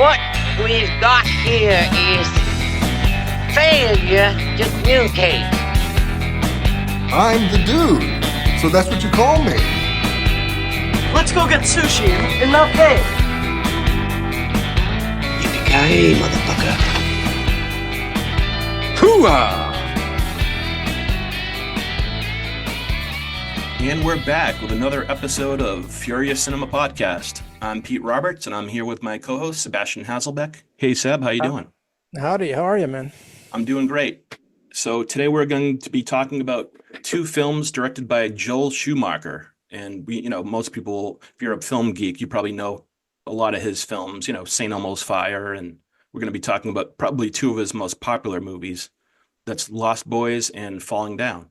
What we've got here is failure to communicate. I'm the dude, so that's what you call me. Let's go get sushi in Mount Bay. Yippee-ki-yay, motherfucker. Hoo-ah! And we're back with another episode of Furious Cinema Podcast. I'm Pete Roberts, and I'm here with my co-host, Sebastian Hasselbeck. Hey, Seb, how you doing? Howdy, how are you, man? I'm doing great. So today we're going to be talking about two films directed by Joel Schumacher. And most people, if you're a film geek, you probably know a lot of his films, St. Elmo's Fire. And we're going to be talking about probably two of his most popular movies. That's Lost Boys and Falling Down.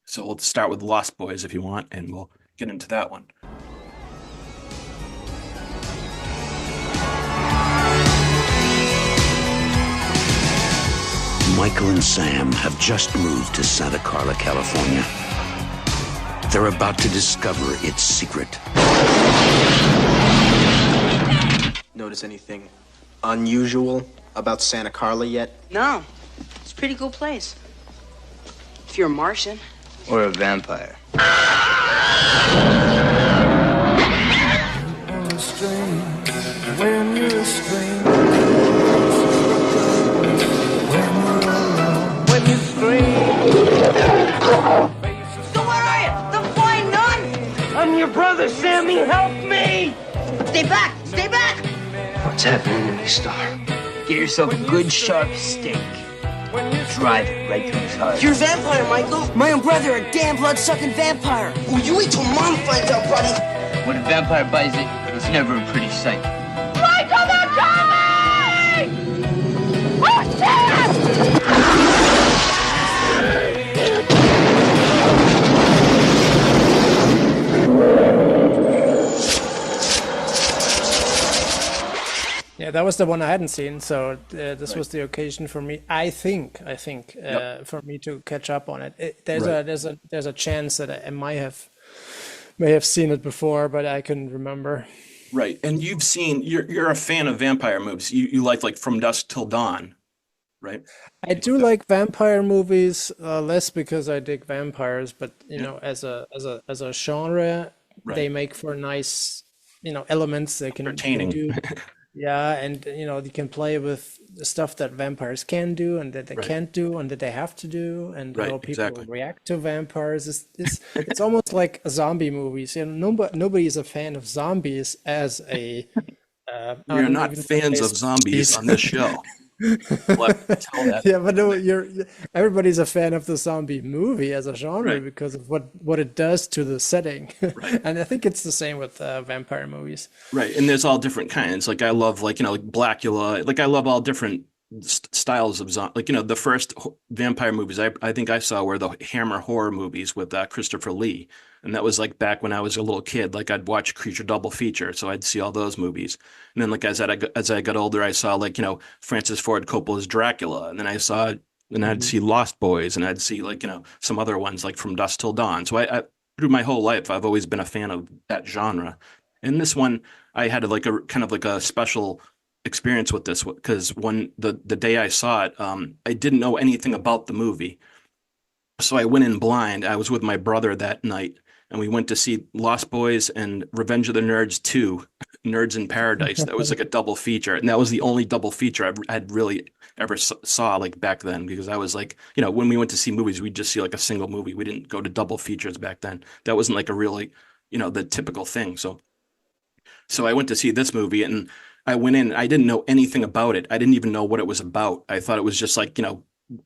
So we'll start with Lost Boys if you want, and we'll get into that one. Michael and Sam have just moved to Santa Carla, California. They're about to discover its secret. Notice anything unusual about Santa Carla yet? No, it's a pretty cool place. If you're a Martian. Or a vampire. When you're a stranger, when you scream. So where are you? The flying nun? I'm your brother, Sammy. Help me! Stay back! Stay back! What's happening in the star? Get yourself a good sharp steak. Drive it right through his heart. You're a vampire, Michael. My own brother, a damn blood-sucking vampire. Oh, you wait till Mom finds out, buddy. When a vampire buys it, it's never a pretty sight. Michael, they're coming! Oh, shit! Yeah, that was the one I hadn't seen, so this was the occasion for me. I think, for me to catch up on it. There's a chance that I may have seen it before, but I couldn't remember. Right, and you're a fan of vampire movies. You like From Dusk Till Dawn, right? I do like vampire movies less because I dig vampires, but as a genre, they make for nice elements they can do. Yeah, and you can play with the stuff that vampires can do and that they can't do and that they have to do, and how people react to vampires. It's almost like zombie movies. Nobody is a fan of zombies as a. We're not fans of zombies on this show. Yeah, but no, everybody's a fan of the zombie movie as a genre because of what it does to the setting. And I think it's the same with vampire movies. Right, and there's all different kinds. Like I love like Blackula. Like I love all different styles of zombie. Like the first vampire movies I think I saw were the Hammer horror movies with Christopher Lee. And that was like back when I was a little kid. Like I'd watch Creature Double Feature, so I'd see all those movies. And then like as I got older, I saw like Francis Ford Coppola's Dracula, and then I'd see Lost Boys, and I'd see like some other ones like From Dusk Till Dawn. So I through my whole life I've always been a fan of that genre. And this one I had like a kind of like a special experience with this because when the day I saw it, I didn't know anything about the movie, so I went in blind. I was with my brother that night. And we went to see Lost Boys and Revenge of the Nerds 2, Nerds in Paradise. That was like a double feature. And that was the only double feature I'd really ever saw like back then, because I was like, when we went to see movies, we'd just see like a single movie. We didn't go to double features back then. That wasn't like a really, the typical thing. So I went to see this movie and I went in, I didn't know anything about it. I didn't even know what it was about. I thought it was just like,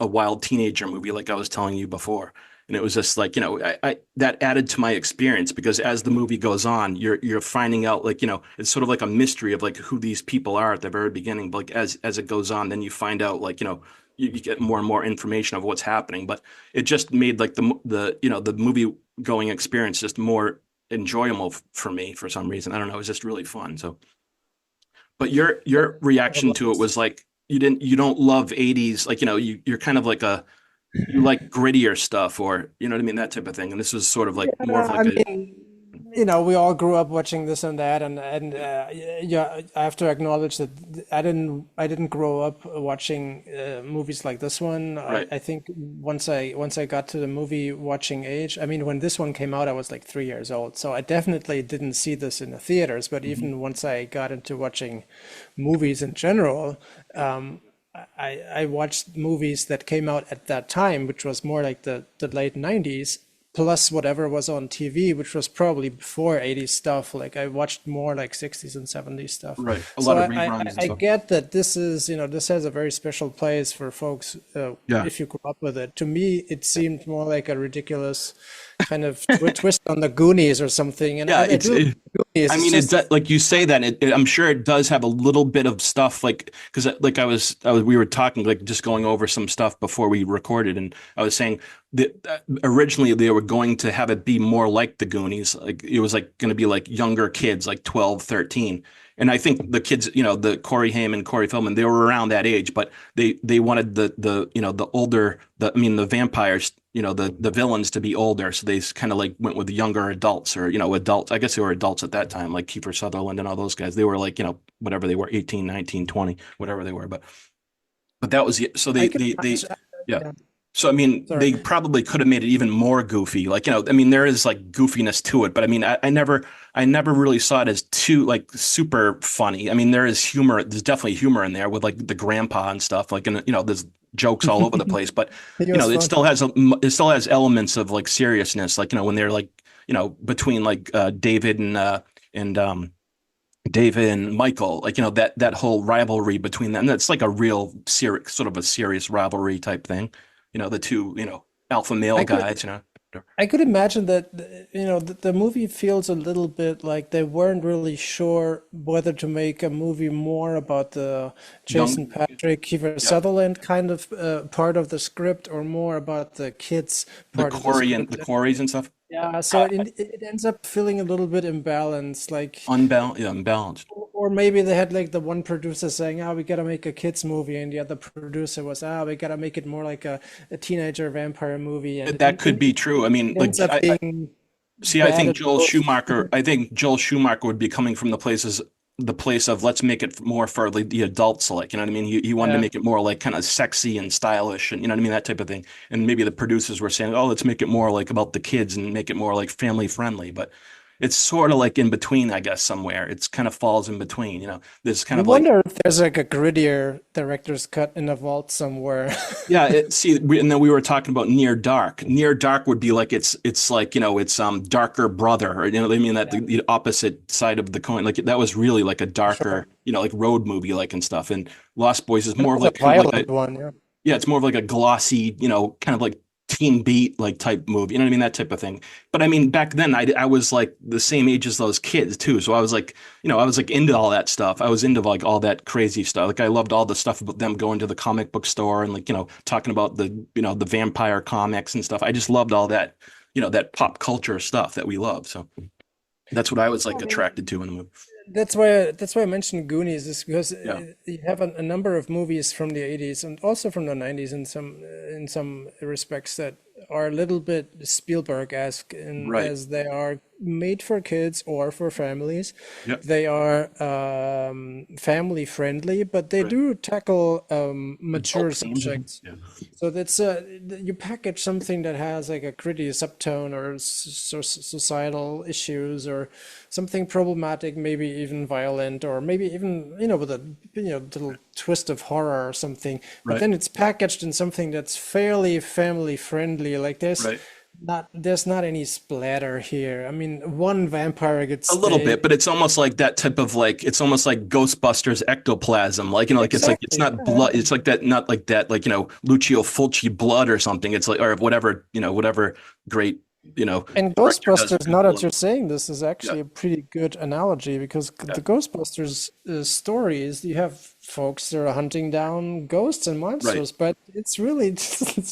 a wild teenager movie like I was telling you before. And it was just like, I that added to my experience, because as the movie goes on, you're finding out like, it's sort of like a mystery of like who these people are at the very beginning. But like as it goes on, then you find out like, you get more and more information of what's happening. But it just made like the movie going experience just more enjoyable for me for some reason. I don't know. It was just really fun. So, but your reaction to it was like, you don't love 80s. Like, you're kind of like you like grittier stuff, or, you know what I mean? That type of thing. And this was sort of like more of like we all grew up watching this and that, and yeah, I have to acknowledge that I didn't grow up watching movies like this one. Right. I think once I got to the movie watching age, I mean, when this one came out, I was like 3 years old, so I definitely didn't see this in the theaters. But even once I got into watching movies in general, I watched movies that came out at that time, which was more like the late 90s, plus whatever was on TV, which was probably before 80s stuff. Like I watched more like 60s and 70s stuff. Right. A So lot of I, reruns I, and I stuff. get that this is, this has a very special place for folks Yeah. if you grew up with it. To me, it seemed more like a ridiculous kind of twist on the Goonies or something. And Yeah, I do like the Goonies. I It's mean, just like you say that, I'm sure it does have a little bit of stuff like, because like we were talking, like just going over some stuff before we recorded, and I was saying that originally they were going to have it be more like the Goonies. Like it was like going to be like younger kids, like 12, 13. And I think the kids, the Corey Haim and Corey Feldman, they were around that age, but they wanted the older, the vampires, the villains to be older. So they kind of like went with younger adults or, adults. I guess they were adults at that time, like Kiefer Sutherland and all those guys. They were like, whatever they were, 18, 19, 20, whatever they were. But that was, so I could yeah. yeah. So, I mean, Sorry. they probably could have made it even more goofy. Like, I mean, there is like goofiness to it, but I mean, I never really saw it as too like super funny. I mean, there's definitely humor in there with like the grandpa and stuff. Like, and there's jokes all over the place, but It was it fun. still has elements of like seriousness. Like, when they're like, between like and David and Michael, like, that whole rivalry between them. That's like a real serious, sort of a serious rivalry type thing. The two, alpha male I could guys, I could imagine that, the movie feels a little bit like they weren't really sure whether to make a movie more about the young, Jason Patrick, Kiefer yeah, Sutherland kind of part of the script, or more about the kids part of the the script. Corys and stuff. Yeah, so it ends up feeling a little bit imbalanced, like, Unbalanced. or maybe they had like the one producer saying, "Oh, we gotta make a kids movie," and the other producer was, "Ah, we gotta make it more like a teenager vampire movie," and That could be true. I mean, it like, ends up being see, bad at both. I think Joel Schumacher would be coming from the place of let's make it more for the adults, like, you know what I mean? He wanted to Yeah. make it more like kind of sexy and stylish and, you know what I mean? That type of thing. And maybe the producers were saying, oh, let's make it more like about the kids and make it more like family friendly. But it's sort of like in between, I guess, somewhere. It's kind of falls in between, there's kind You of like, wonder if there's like a grittier director's cut in a vault somewhere. yeah, and then we were talking about Near Dark. Near Dark would be like it's like it's darker brother, or I mean that Yeah, the opposite side of the coin. Like that was really like a sure. darker, like road movie like and stuff. And Lost Boys is It more of was a like kind of like violent one, yeah. yeah, it's more of like a glossy, kind of like teen beat like type movie. You know what I mean? That type of thing. But I mean, back then I was like the same age as those kids too. So I was like, I was like into all that stuff. I was into like all that crazy stuff. Like I loved all the stuff about them going to the comic book store and like, talking about the vampire comics and stuff. I just loved all that, that pop culture stuff that we love. So that's what I was like I mean, attracted to in the movie. that's why I mentioned Goonies, is because Yeah. you have a number of movies from the 80s and also from the 90s in some respects that are a little bit Spielberg-esque, in Right. as they are made for kids or for families. Yep. They are family friendly, but they Right. do tackle mature Adult themes. subjects. Yeah. So that's you package something that has like a gritty subtone or societal issues or something problematic, maybe even violent, or maybe even with a little twist of horror or something. But Right. then it's packaged in something that's fairly family friendly. Like Right. there's not any splatter here. I mean, one vampire gets A little stayed. bit, but it's almost like that type of like it's almost like Ghostbusters ectoplasm. Like, like it's Exactly. not Yeah. blood. It's like that, not like that, like, Lucio Fulci blood or something. It's like, or whatever, whatever great, And director does Ghostbusters, good now that blood. you're saying this, is Yeah. actually a pretty good analogy, because Yeah. the Ghostbusters stories, you have folks that are hunting down ghosts and monsters, but it's really I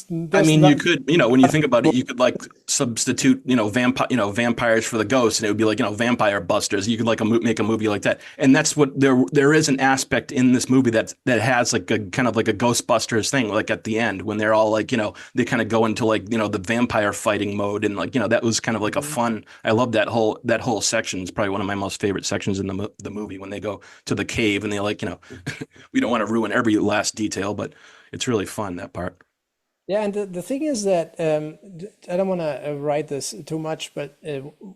there's mean, not. you could, when you think about it, you could like substitute, vampires for the ghosts, and it would be like, Vampire Busters. You could like make a movie like that, and that's what there is an aspect in this movie that has like a kind of like a Ghostbusters thing, like at the end when they're all like, they kind of go into like, the vampire fighting mode, and like, that was kind of like a fun. I love that whole section. It's probably one of my most favorite sections in the movie when they go to the cave and they like, we don't want to ruin every last detail, but it's really fun, that part. Yeah, and the thing is that I don't want to write this too much, but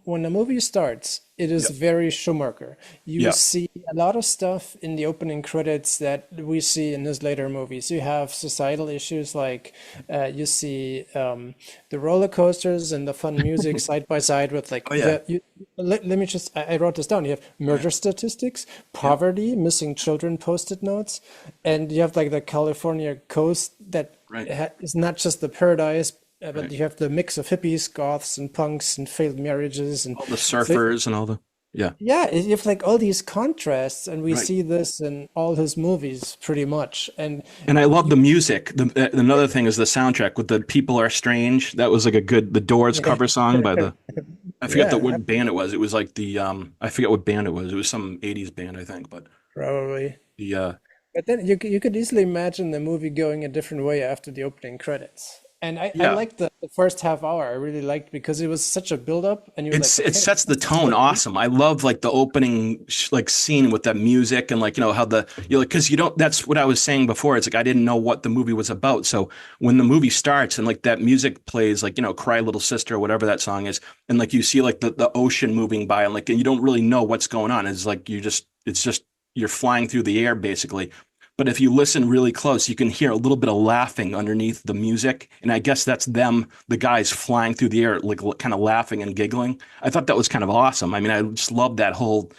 when the movie starts, it is very Schumacher. You see a lot of stuff in the opening credits that we see in his later movies. You have societal issues like you see the roller coasters and the fun music side by side with like let me just I wrote this down. You have murder statistics, poverty, missing children post-it notes, and you have like the California coast that is not just the paradise, but you have the mix of hippies, goths, and punks, and failed marriages, and all the surfers and all the you have like all these contrasts, and we see this in all his movies pretty much. And I love the music. Another thing is the soundtrack with the "People Are Strange." That was like the Doors cover song by I forget what band it was. It was like I forget what band it was. It was some '80s band, I think, but probably But then you could easily imagine the movie going a different way after the opening credits. And I liked the first half hour. I really liked because it was such a build up, and it sets the tone. Awesome. I love like the opening like scene with that music and like how because that's what I was saying before. It's like I didn't know what the movie was about. So when the movie starts and like that music plays, like "Cry Little Sister" or whatever that song is, and like you see like the ocean moving by and you don't really know what's going on. It's like you're flying through the air basically. But if you listen really close, you can hear a little bit of laughing underneath the music. And I guess that's them, the guys flying through the air, like kind of laughing and giggling. I thought that was kind of awesome. I mean, I just love that whole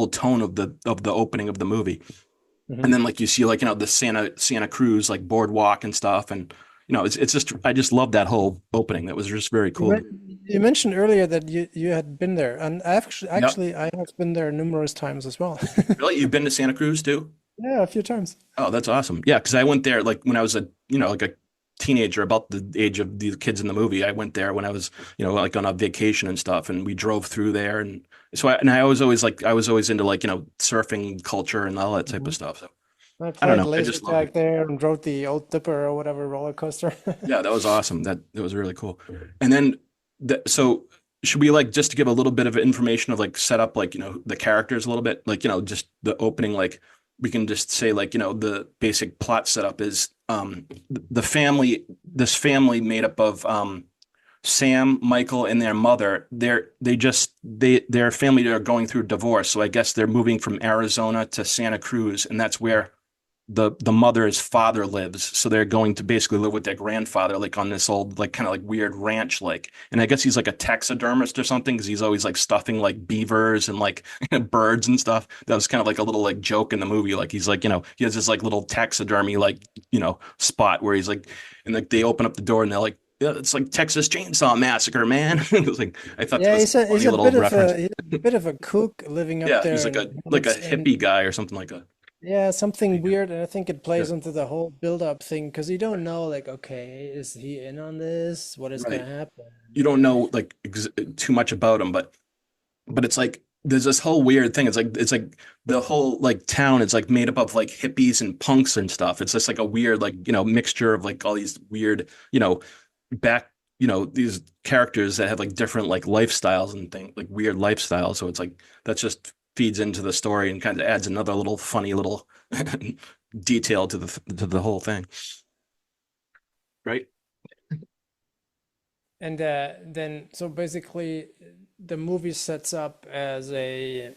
tone of the opening of the movie. Mm-hmm. And then like you see like, the Santa Cruz, like boardwalk and stuff. And, it's just, I just love that whole opening. That was just very cool. You mentioned earlier that you had been there, and I have been there numerous times as well. Really? You've been to Santa Cruz too? Yeah, a few times. Oh, that's awesome. Yeah, because I went there like when I was a teenager, about the age of the kids in the movie. I went there when I was like on a vacation and stuff, and we drove through there, and so I was always into like surfing culture and all that type of stuff. So I don't know. I just tag there and rode the Old Dipper or whatever roller coaster. Yeah, that was awesome. That was really cool. And then so should we like just to give a little bit of information of like set up like the characters a little bit, like just the opening, like we can just say like the basic plot setup is this family made up of Sam, Michael, and their mother. Their family are going through divorce, so I guess they're moving from Arizona to Santa Cruz, and that's where the mother's father lives. So they're going to basically live with their grandfather, like on this old, like kind of like weird ranch, like, and I guess he's like a taxidermist or something because he's always like stuffing like beavers and like birds and stuff. That was kind of like a little like joke in the movie. Like he's like, he has this like little taxidermy, like, spot where he's like, and like they open up the door and they're like, yeah, it's like Texas Chainsaw Massacre, man. It was like, I thought that was a funny little reference. He's a bit of a kook living up there. Yeah, he's like a hippie guy or something like that. Yeah, something weird, and I think it plays into the whole build-up thing because you don't know, like, okay, is he in on this? What is going to happen? You don't know like too much about him, but it's like there's this whole weird thing. It's like the whole like town is like made up of like hippies and punks and stuff. It's just like a weird like mixture of like all these weird these characters that have like different like lifestyles and things, like weird lifestyles. So it's like that's just feeds into the story and kind of adds another little funny little detail to the whole thing, right? And then so basically the movie sets up as a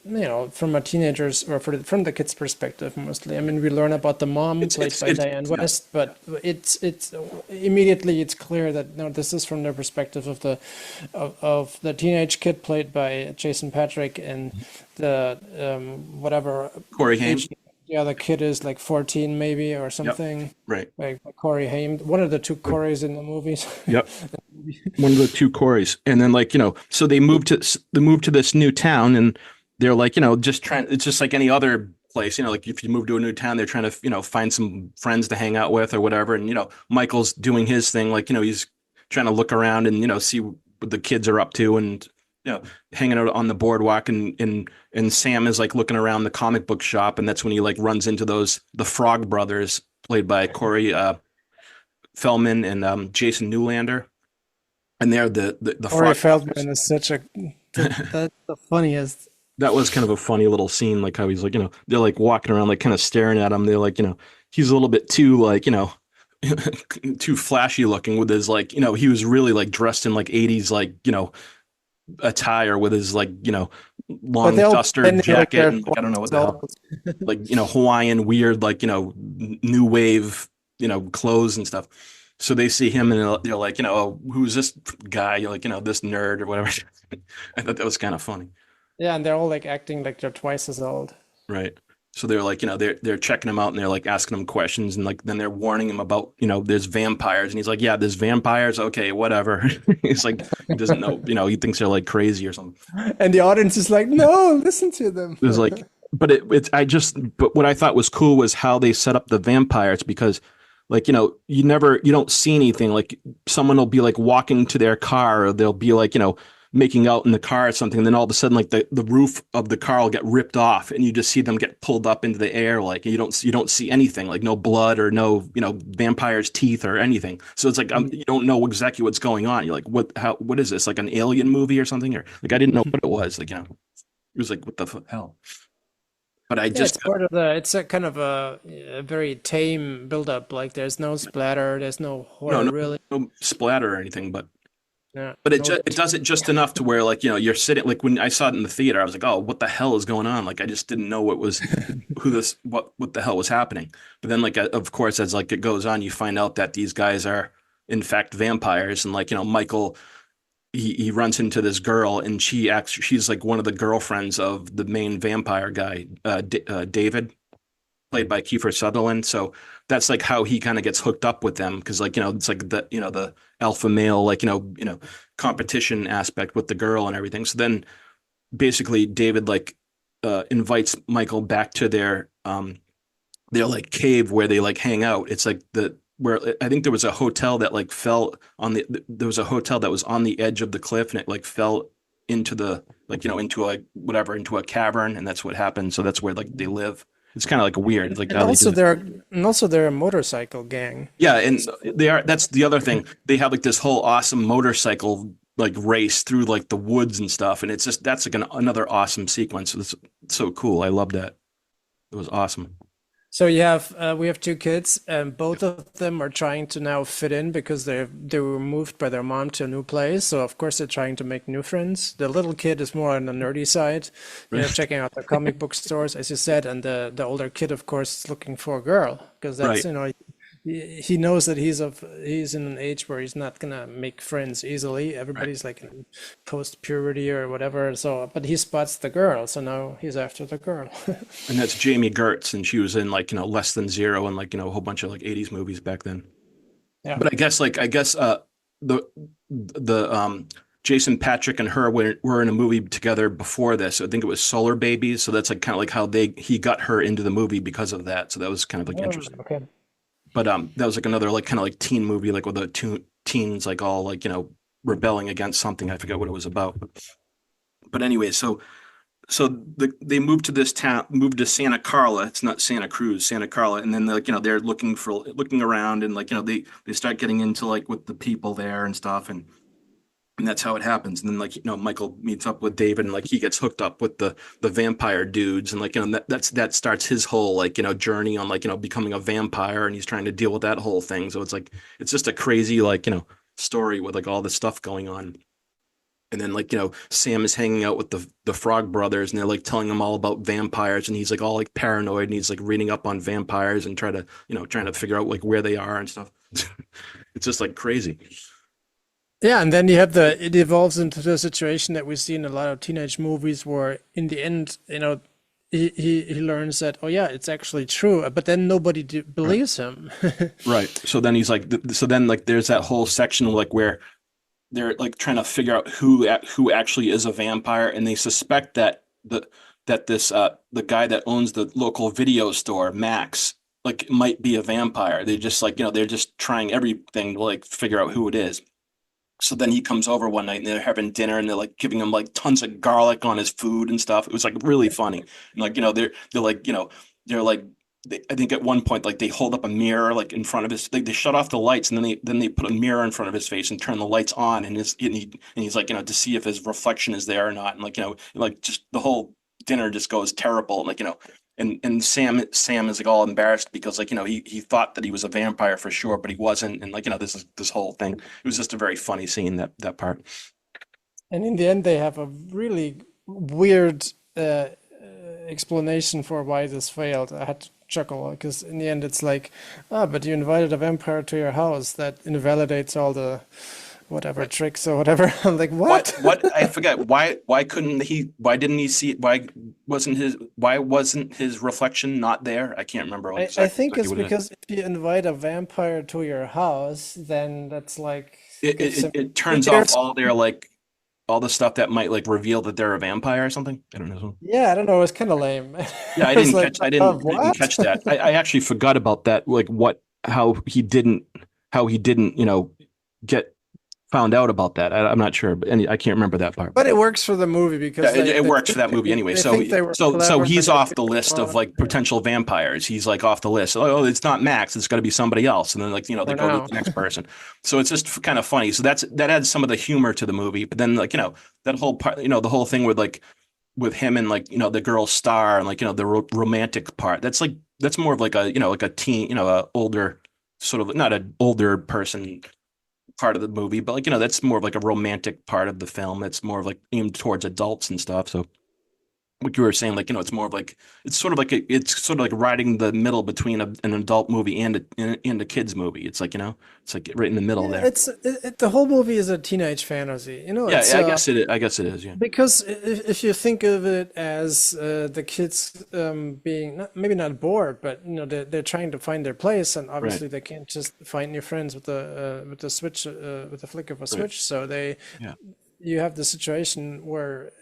from a teenager's or from the kid's perspective mostly. I mean, we learn about the mom played by Diane West, but it's immediately it's clear that no, this is from the perspective of the teenage kid played by Jason Patric and the whatever Corey Haim. Yeah, the kid is like 14 maybe or something. Yep. Right. Like Corey Haim, one of the two Corys in the movies. Yep. One of the two Corys. And then like, so they move to this new town and they're like, just trying, it's just like any other place. Like if you move to a new town, they're trying to, find some friends to hang out with or whatever. And, Michael's doing his thing. Like, he's trying to look around and, see what the kids are up to and, hanging out on the boardwalk. And Sam is like looking around the comic book shop. And that's when he like runs into the Frog Brothers played by Corey Feldman and Jason Newlander. And they're the Corey Frog Feldman Brothers. is such that's the funniest. That was kind of a funny little scene, like how he's like, they're like walking around, like kind of staring at him. They're like, he's a little bit too like, too flashy looking with his like, he was really like dressed in like 80s, like, attire with his like, long duster jacket. And, like, I don't know what the hell, like, Hawaiian weird, like, new wave, clothes and stuff. So they see him and they're like, oh, who's this guy? You're like, this nerd or whatever. I thought that was kind of funny. Yeah, and they're all like acting like they're twice as old. Right. So they're like, they're checking him out and they're like asking him questions and like then they're warning him about, there's vampires and he's like, yeah, there's vampires. Okay, whatever. He's like, he doesn't know, he thinks they're like crazy or something. And the audience is like, no, listen to them. It was like, but but what I thought was cool was how they set up the vampires because like, you don't see anything. Like someone will be like walking to their car or they'll be like, making out in the car or something. And then all of a sudden, like the roof of the car will get ripped off and you just see them get pulled up into the air. Like you don't see anything, like no blood or no, vampire's teeth or anything. So it's like, you don't know exactly what's going on. You're like, what is this? Like an alien movie or something? Or like, I didn't know what it was. Like, it was like, what the hell? But it's part of it's a kind of a very tame build-up. Like there's no splatter, there's no horror, really. No splatter or anything, but yeah, but it does it just enough to where like you're sitting like when I saw it in the theater, I was like, oh, what the hell is going on? Like I just didn't know what the hell was happening. But then like of course as like it goes on, you find out that these guys are in fact vampires, and like Michael. He runs into this girl and she's like one of the girlfriends of the main vampire guy, David, played by Kiefer Sutherland. So that's like how he kind of gets hooked up with them. Cause like, it's like the alpha male, like, competition aspect with the girl and everything. So then basically David like, invites Michael back to their like cave where they like hang out. It's like where I think there was a hotel that like fell on there was a hotel that was on the edge of the cliff and it like fell into the like into a cavern, and that's what happened. So that's where like they live. It's kind of like weird. Like and also they're a motorcycle gang. Yeah, and that's the other thing. They have like this whole awesome motorcycle like race through like the woods and stuff, and it's just that's like another awesome sequence. It's so cool. I love that. It was awesome. So we have two kids, and both of them are trying to now fit in because they were moved by their mom to a new place. So of course they're trying to make new friends. The little kid is more on the nerdy side, checking out the comic book stores, as you said, and the older kid, of course, is looking for a girl because that's he knows that he's in an age where he's not gonna make friends easily. Everybody's like in post puberty or whatever. So, but he spots the girl, so now he's after the girl. And that's Jamie Gertz, and she was in like Less Than Zero and like a whole bunch of like 80s movies back then. Yeah. But I guess the Jason Patrick and her were in a movie together before this. I think it was Solar Babies. So that's like kind of like how he got her into the movie because of that. So that was kind of like interesting. Okay. But that was like another like kind of like teen movie, like with the teens like all like rebelling against something. I forget what it was about. But anyway, so they moved to this town, moved to Santa Carla. It's not Santa Cruz, Santa Carla. And then like they're looking around, and like they start getting into like with the people there and stuff, and that's how it happens. And then like Michael meets up with David, and like he gets hooked up with the vampire dudes, and like that starts his whole like journey on like becoming a vampire, and he's trying to deal with that whole thing. So it's like it's just a crazy like story with like all this stuff going on. And then like Sam is hanging out with the Frog Brothers, and they're like telling him all about vampires, and he's like all like paranoid, and he's like reading up on vampires and trying to figure out like where they are and stuff. It's just like crazy. Yeah, and then you have it evolves into the situation that we see in a lot of teenage movies where in the end, he learns that, oh yeah, it's actually true, but then nobody believes him. Right. So then he's like, there's that whole section like where they're like trying to figure out who actually is a vampire, and they suspect that that this the guy that owns the local video store, Max, like might be a vampire. They just like, they're just trying everything to like figure out who it is. So then he comes over one night and they're having dinner and they're like giving him like tons of garlic on his food and stuff. It was like really funny. And like, they're like, they're like I think at one point like they hold up a mirror like in front of his they shut off the lights and then they put a mirror in front of his face and turn the lights on and he's like, to see if his reflection is there or not. And like, like just the whole dinner just goes terrible. And like, and Sam is like all embarrassed because like, he thought that he was a vampire for sure, but he wasn't. And like, this whole thing. It was just a very funny scene, that part. And in the end, they have a really weird explanation for why this failed. I had to chuckle because in the end, it's like, but you invited a vampire to your house. That invalidates all the whatever tricks or whatever. I'm like, what? What? I forget. Why couldn't he? Why didn't he see? Why wasn't his reflection not there? I can't remember. I think it's because if you invite a vampire to your house, then that's like it turns off all their like all the stuff that might like reveal that they're a vampire or something. I don't know. Yeah, I don't know. It's kind of lame. Yeah, I didn't catch. I didn't catch that. I actually forgot about that. Like how he didn't, get found out about that. I'm not sure, but I can't remember that part. But it works for the movie because it works for that movie anyway. So he's off the list of like potential vampires. He's like off the list. Oh, it's not Max. It's got to be somebody else. And then like they go to the next person. So it's just kind of funny. So that adds some of the humor to the movie. But then like that whole part, the whole thing with him and like the girl Star and like the romantic part. That's more of like a like a teen, a older sort of not an older person part of the movie, but like that's more of like a romantic part of the film. That's more of like aimed towards adults and stuff. So what you were saying, like it's more of like it's sort of like riding the middle between an adult movie and a kids movie. It's like it's like right in the middle there. The whole movie is a teenage fantasy. Yeah, I guess it is. I guess it is. Yeah. Because if you think of it as the kids being maybe not bored, but they're trying to find their place, and obviously they can't just find new friends with the switch with the flick of a switch. So you have the situation where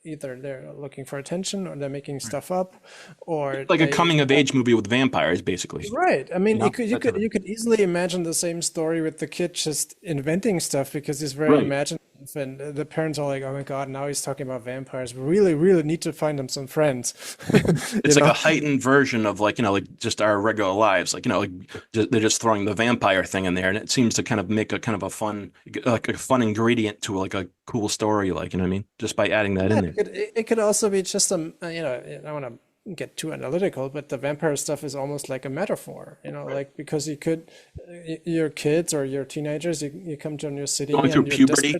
either they're looking for attention or they're making stuff up, or like a coming of age movie with vampires, basically. Right. I mean, you could easily imagine the same story with the kid just inventing stuff because he's very imaginative, and the parents are like, "Oh my God, now he's talking about vampires. We really, really need to find him some friends." It's like a heightened version of like just our regular lives. Like they're just throwing the vampire thing in there, and it seems to kind of make a kind of a fun ingredient to like a cool story. Like what I mean, just by adding that in there. It could also be just I don't want to get too analytical, but the vampire stuff is almost like a metaphor, like because your kids or your teenagers, you come to a new city going through puberty,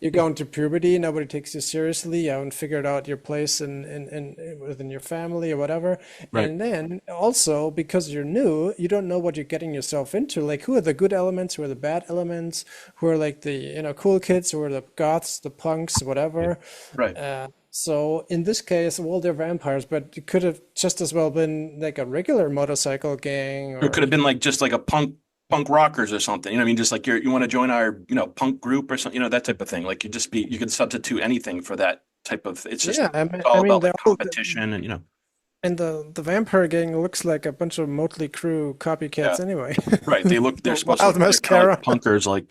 you're going through puberty, nobody takes you seriously, you haven't figured out your place within your family or whatever. Right. And then also because you're new, you don't know what you're getting yourself into. Like who are the good elements, who are the bad elements, who are like the cool kids, who are the goths, the punks, whatever. Right. So in this case, well, they're vampires, but it could have just as well been like a regular motorcycle gang, or it could have been like just like a punk rockers or something. I mean, just like you want to join our punk group or something, that type of thing. Like you can substitute anything for that type of. It's just it's all about like competition and And the vampire gang looks like a bunch of Motley Crue copycats anyway. Right, they're supposed to look like punkers, like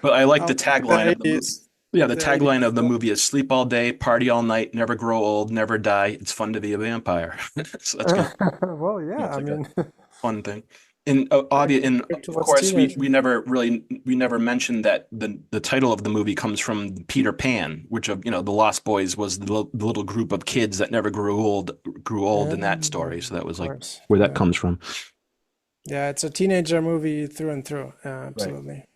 But I like the tagline of the movie. Yeah, the tagline of the movie is "Sleep all day, party all night, never grow old, never die. It's fun to be a vampire." So that's kind of, well, yeah, I mean, fun thing. And of course, we never mentioned that the title of the movie comes from Peter Pan, which the Lost Boys was the little group of kids that never grew old in that story. So that was like where that comes from. Yeah, it's a teenager movie through and through. Absolutely. Right.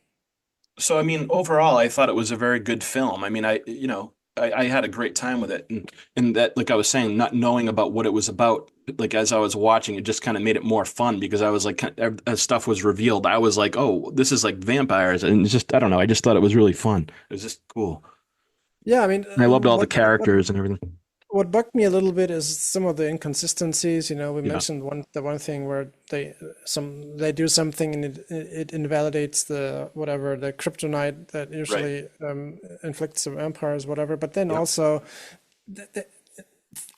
So, I mean, overall, I thought it was a very good film. I mean, I had a great time with it. And that, like I was saying, not knowing about what it was about, like as I was watching, it just kind of made it more fun because I was like, as stuff was revealed, I was like, oh, this is like vampires. And it's just, I don't know. I just thought it was really fun. It was just cool. Yeah, I mean, and I loved all the characters and everything. What bugged me a little bit is some of the inconsistencies. We mentioned the one thing where they do something and it invalidates the kryptonite that usually inflicts the vampires, whatever. But then also,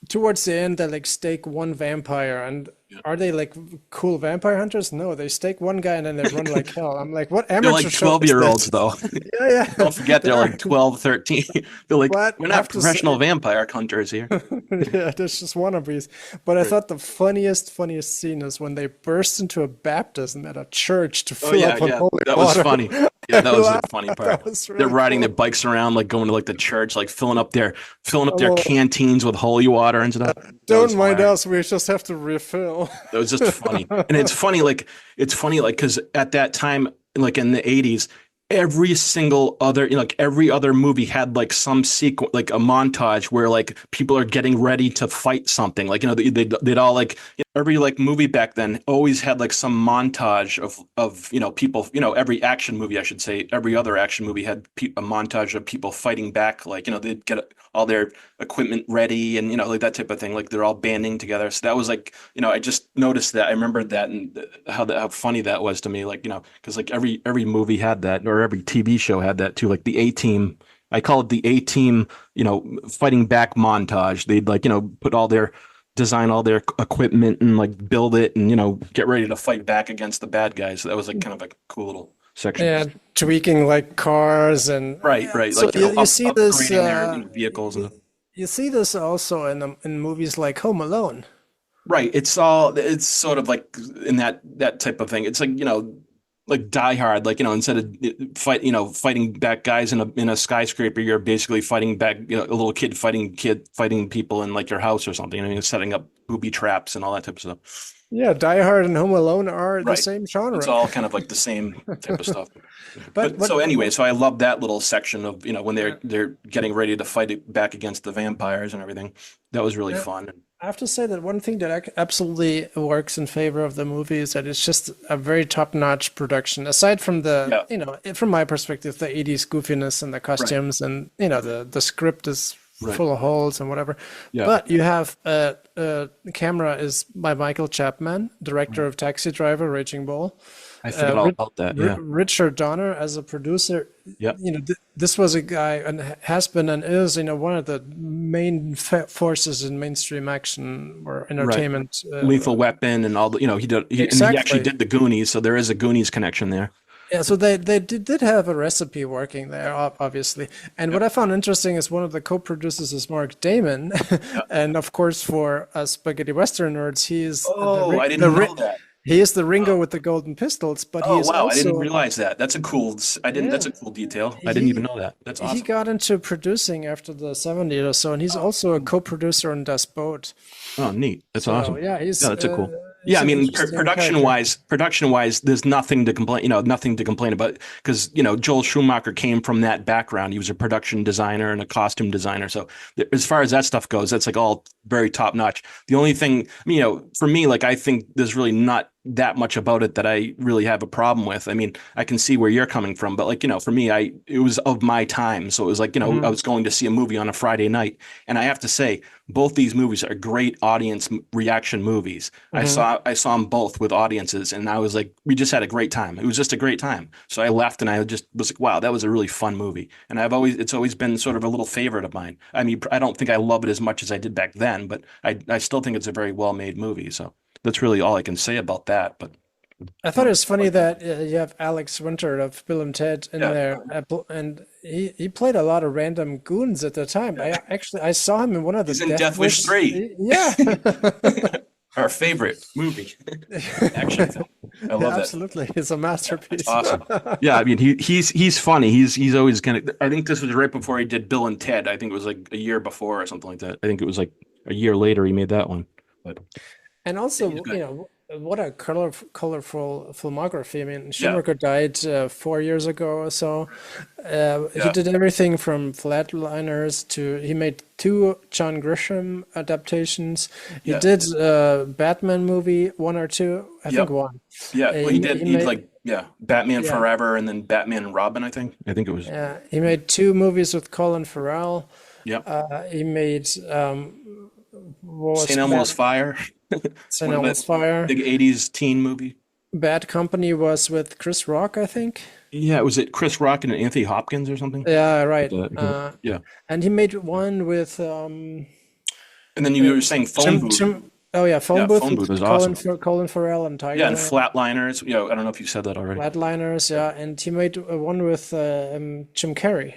towards the end they like stake one vampire, and are they like cool vampire hunters? No, they stake one guy and then they run like hell. I'm like, what They're amateur like show is 12-year-olds, this? though. Yeah. Don't forget, they're like 12, 13. They're like, But we're I have not to professional say, vampire hunters here. yeah, there's just wannabes. But I thought the funniest scene is when they burst into a baptism at a church to fill up on holy That was water. funny. Yeah, that was the funny That part. was They're really riding cool. their bikes around, like going to like the church, like filling up their Although, canteens with holy water and stuff. That was don't mind hilarious. us, we just have to refill. That was just funny. And it's funny, like, because at that time, like in the 80s, every single other, like every other movie had like some sequence, like a montage where like people are getting ready to fight something. Like, they'd all like, every like movie back then always had like some montage of people, every action movie, I should say, every other action movie had a montage of people fighting back. Like, they'd get all their equipment ready and, like that type of thing. Like they're all banding together. So that was like, I just noticed that. I remembered that and how funny that was to me. Like, because like every movie had that, or every TV show had that too. Like the A-Team, I call it the A-Team, fighting back montage. They'd like, design all their equipment and like build it and, get ready to fight back against the bad guys. So that was like kind of like a cool little section. Yeah, tweaking like cars and right. So Like, you see this upgrading their vehicles and you see this also in movies like Home Alone. right. It's sort of like in that type of thing. It's like, like Die Hard, like, instead of fighting back guys in a skyscraper, you're basically fighting back, a little kid fighting people in like your house or something, setting up booby traps and all that type of stuff. Yeah, Die Hard and Home Alone are the Right. same genre. It's all kind of like the same type of stuff. But So anyway, so I love that little section of, when they're getting ready to fight it back against the vampires and everything. That was really fun. I have to say that one thing that absolutely works in favor of the movie is that it's just a very top-notch production. Aside from from my perspective, the 80s goofiness and the costumes and, the script is full of holes and whatever. Yeah. But you have the camera is by Michael Chapman, director of Taxi Driver, Raging Bull. I forgot all about that. Yeah. Richard Donner as a producer. Yeah. This was a guy and has been and is, one of the main forces in mainstream action or entertainment. Lethal Weapon and all the, and he actually did the Goonies, so there is a Goonies connection there. Yeah, so they did have a recipe working there, obviously. And what I found interesting is one of the co-producers is Mark Damon, and of course for us spaghetti western nerds, he is I didn't know that. He is the Ringo with the golden pistols, but he is wow! also, I didn't realize that. That's a cool. That's a cool detail. I didn't even know that. That's awesome. He got into producing after the 70s or so, and he's also a co-producer on Das Boot. Oh, neat! That's awesome. Yeah, that's a cool. Yeah, I mean, production wise, there's nothing to complain. Nothing to complain about because Joel Schumacher came from that background. He was a production designer and a costume designer. So as far as that stuff goes, that's like all very top notch. The only thing, for me, like I think there's really not that much about it that I really have a problem with. I mean, I can see where you're coming from, but like, for me, it was of my time. So it was like, I was going to see a movie on a Friday night. And I have to say, both these movies are great audience reaction movies. I saw them both with audiences and I was like, we just had a great time. It was just a great time. So I left and I just was like, wow, that was a really fun movie. And it's always been sort of a little favorite of mine. I mean, I don't think I love it as much as I did back then, but I still think it's a very well-made movie. So that's really all I can say about that. But I thought it was funny that you have Alex Winter of Bill and Ted in there, and he played a lot of random goons at the time. I saw him in one of the He's in Death Wish 3. Yeah. Our favorite movie. Action film. I love that. Absolutely. It's a masterpiece. Awesome. Yeah, I mean he's funny. He's always I think this was right before he did Bill and Ted. I think it was like a year before or something like that. I think it was like a year later he made that one. But and also, what a colorful filmography. I mean, Schumacher died 4 years ago or so. He did everything from Flatliners to he made 2 John Grisham adaptations. He did a Batman movie, 1 or 2. I think 1. Yeah, well, he made Batman Forever and then Batman and Robin. I think it was. Yeah, he made 2 movies with Colin Farrell. Yeah. He made St. Elmo's Fire. St. Elmo's Fire. Big 80s teen movie. Bad Company was with Chris Rock, I think. Yeah, was it Chris Rock and Anthony Hopkins or something? Yeah, right. Yeah. And he made one with And then you were saying phone booth. Oh yeah, phone booth. Phone booth is Colin, awesome. Colin Farrell and Tiger. Yeah, and Flatliners. I don't know if you said that already. Flatliners, yeah, and he made one with Jim Carrey.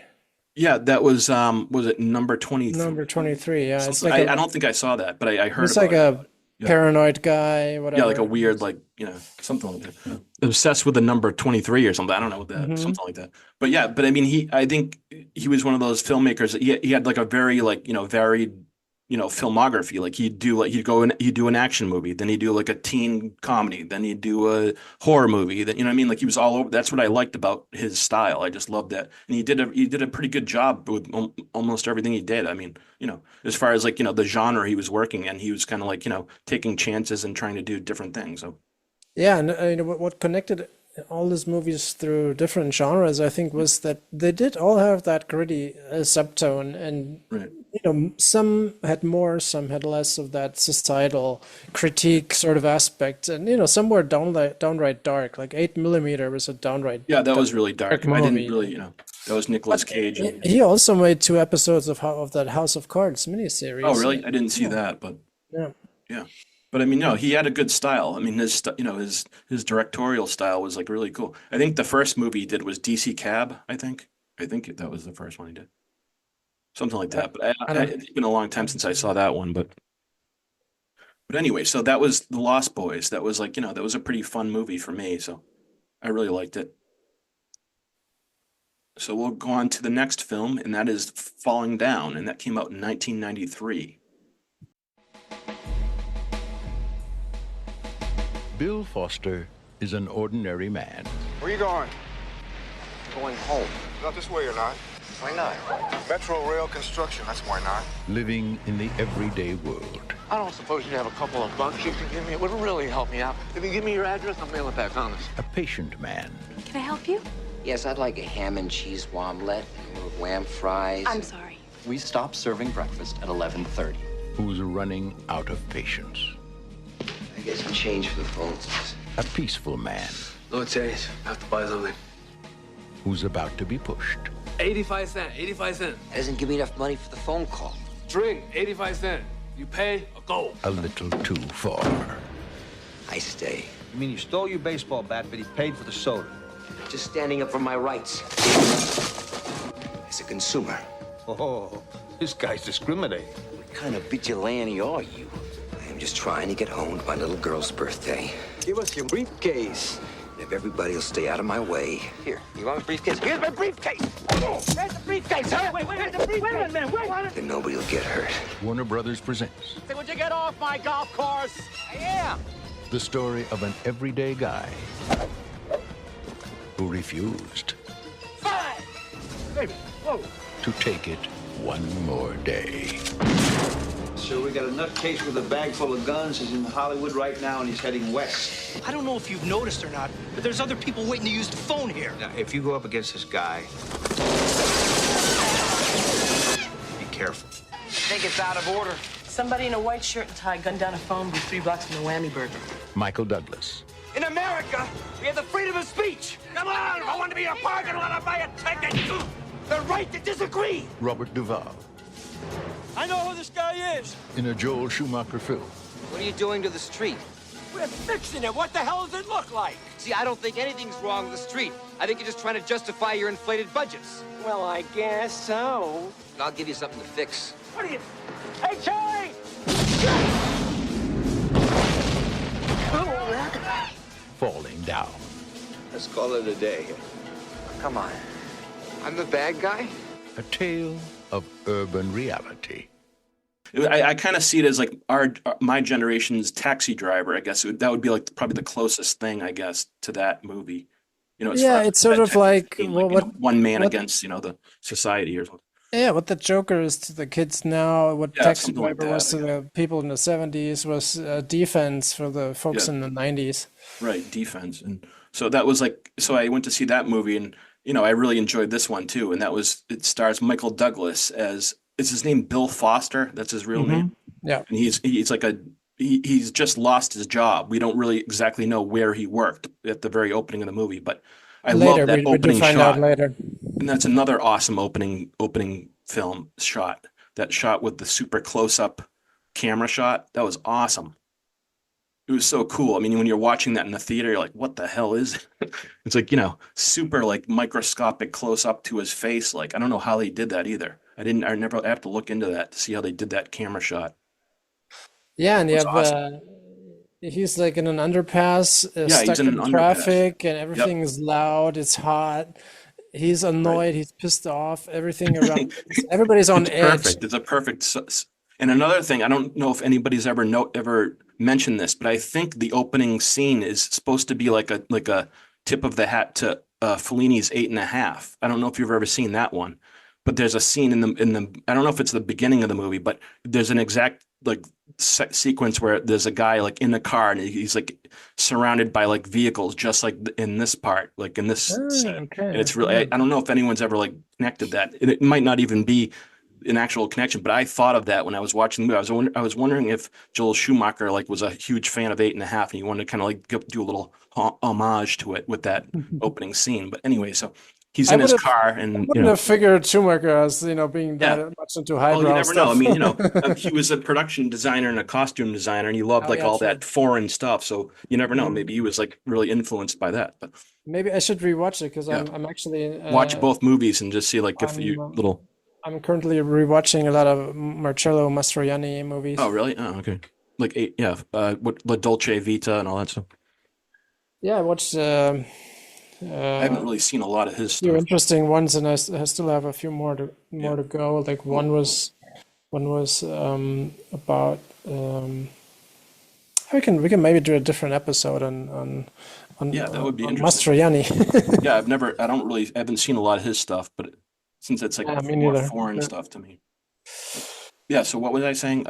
Yeah, that was it number 23? Number 23, yeah. It's like I don't think I saw that, but I heard it's like a paranoid guy, whatever. Yeah, like a weird, something like that. Obsessed with the number 23 or something. I don't know what that, something like that. But yeah, I mean, I think he was one of those filmmakers that he had like a very varied, filmography. Like he'd do an action movie, then he'd do like a teen comedy, then he'd do a horror movie. That what I mean, like he was all over. That's what I liked about his style. I just loved that, and he did a pretty good job with almost everything he did. I mean, as far as the genre he was working in, he was kind of taking chances and trying to do different things. So yeah, and what connected all these movies through different genres, I think, was that they did all have that gritty subtone, and right. Some had more, some had less of that societal critique sort of aspect, and some were downright dark. Like 8mm was a downright that was really dark. movie. I didn't really that was Nicolas Cage. He also made 2 episodes of that House of Cards miniseries. Oh really? I didn't see that, but yeah. But I mean, no, he had a good style. I mean, his directorial style was really cool. I think the first movie he did was DC Cab. I think that was the first one he did, something like that. But it's been a long time since I saw that one. But anyway, so that was The Lost Boys. That was that was a pretty fun movie for me. So I really liked it. So we'll go on to the next film, and that is Falling Down, and that came out in 1993. Bill Foster is an ordinary man. Where you going? Going home. Not this way, you're not. Why not? Metro Rail construction, that's why not. Living in the everyday world. I don't suppose you have a couple of bucks you can give me. It would really help me out. If you give me your address, I'll mail it back, honest. A patient man. Can I help you? Yes, I'd like a ham and cheese omelet and a little wham fries. I'm sorry. We stopped serving breakfast at 11:30. Who's running out of patience. I get some change for the phone. A peaceful man. No change. I have to buy something. Who's about to be pushed. 85 cents. 85 cents. That doesn't give me enough money for the phone call. Drink. 85 cents. You pay or go. A little too far. I stay. You mean you stole your baseball bat, but he paid for the soda? Just standing up for my rights. As a consumer. Oh, this guy's discriminating. What kind of vigilante are you? I am just trying to get home to my little girl's birthday. Give us your briefcase. If everybody will stay out of my way. Here, you want a briefcase? Here's my briefcase. There's the briefcase, huh? Wait a minute, wait. Then nobody will get hurt. Warner Brothers presents. Say, would you get off my golf course? I am. The story of an everyday guy who refused. Fine. Wait, whoa. To take it one more day. So we got a nutcase with a bag full of guns. He's in Hollywood right now, and he's heading west. I don't know if you've noticed or not, but there's other people waiting to use the phone here. Now, if you go up against this guy, be careful. I think it's out of order. Somebody in a white shirt and tie gunned down a phone booth 3 blocks from the Whammy Burger. Michael Douglas. In America, we have the freedom of speech. Come on, if I want to be a parking lot, I'll buy a ticket. The right to disagree. Robert Duvall. I know who this guy is. In a Joel Schumacher film. What are you doing to the street? We're fixing it. What the hell does it look like? See, I don't think anything's wrong with the street. I think you're just trying to justify your inflated budgets. Well, I guess so. I'll give you something to fix. What are you... Hey, Charlie! Falling down. Let's call it a day. Come on. I'm the bad guy? A tale of urban reality. I kind of see it as like my generation's Taxi Driver. I guess that would be like probably the closest thing, I guess, to that movie. Yeah, it's sort of like one man against the society or something. Yeah, what the Joker is to the kids now, what Taxi Driver was to the people in the 70s was defense for the folks in the 90s. Right, defense. And so that was so I went to see that movie, and I really enjoyed this one too. And it stars Michael Douglas as, is his name Bill Foster? That's his real name. Yeah. And he's just lost his job. We don't really exactly know where he worked at the very opening of the movie, but I love that opening shot. Out later. And that's another awesome opening film shot. That shot with the super close up camera shot. That was awesome. It was so cool. I mean, when you're watching that in the theater, you're like, what the hell is it? It's like, super like microscopic close up to his face. Like, I don't know how they did that either. I have to look into that to see how they did that camera shot. Yeah, and It you was have awesome. he's like in an underpass, Yeah, he's stuck in an in underpass. traffic, and everything Yep. is loud, it's hot. He's Right. annoyed, he's pissed off, everything around, everybody's on It's edge. perfect. It's a perfect. And another thing, I don't know if anybody's ever mentioned this, but I think the opening scene is supposed to be like a tip of the hat to Fellini's 8.5. I don't know if you've ever seen that one, but there's a scene in the I don't know if it's the beginning of the movie, but there's an exact like sequence where there's a guy like in the car and he's like surrounded by like vehicles, just like in this part, like in this Ah, scene. And okay. it's really, I don't know if anyone's ever like connected that. It might not even be an actual connection, but I thought of that when I was watching the movie. I was wondering if Joel Schumacher like was a huge fan of 8.5, and he wanted to kind of like do a little homage to it with that opening scene. But anyway, so he's I in would his have, car, I and wouldn't have figured Schumacher as, being yeah. that much into Well, you highbrow never know. I stuff. mean, he was a production designer and a costume designer, and he loved Oh like yeah, all true. that foreign stuff. So you never know. Maybe Mm. he was like really influenced by that. But Maybe I should rewatch it because yeah, I'm actually watch both movies and just see like if you I'm little. I'm currently rewatching a lot of Marcello Mastroianni Oh, movies. really? Oh, okay. Like eight, yeah. What La Dolce Vita and all that stuff. Yeah, I watched I haven't a really seen a lot of his few stuff. interesting ones, and I still have a few Yeah. more to go. Like Cool. one was about we can maybe do a different episode Yeah, that would be on interesting. Mastroianni. Yeah, I haven't seen a lot of his stuff, but since it's like Yeah, me more neither. foreign Yeah. stuff to me. Yeah. So what was I saying?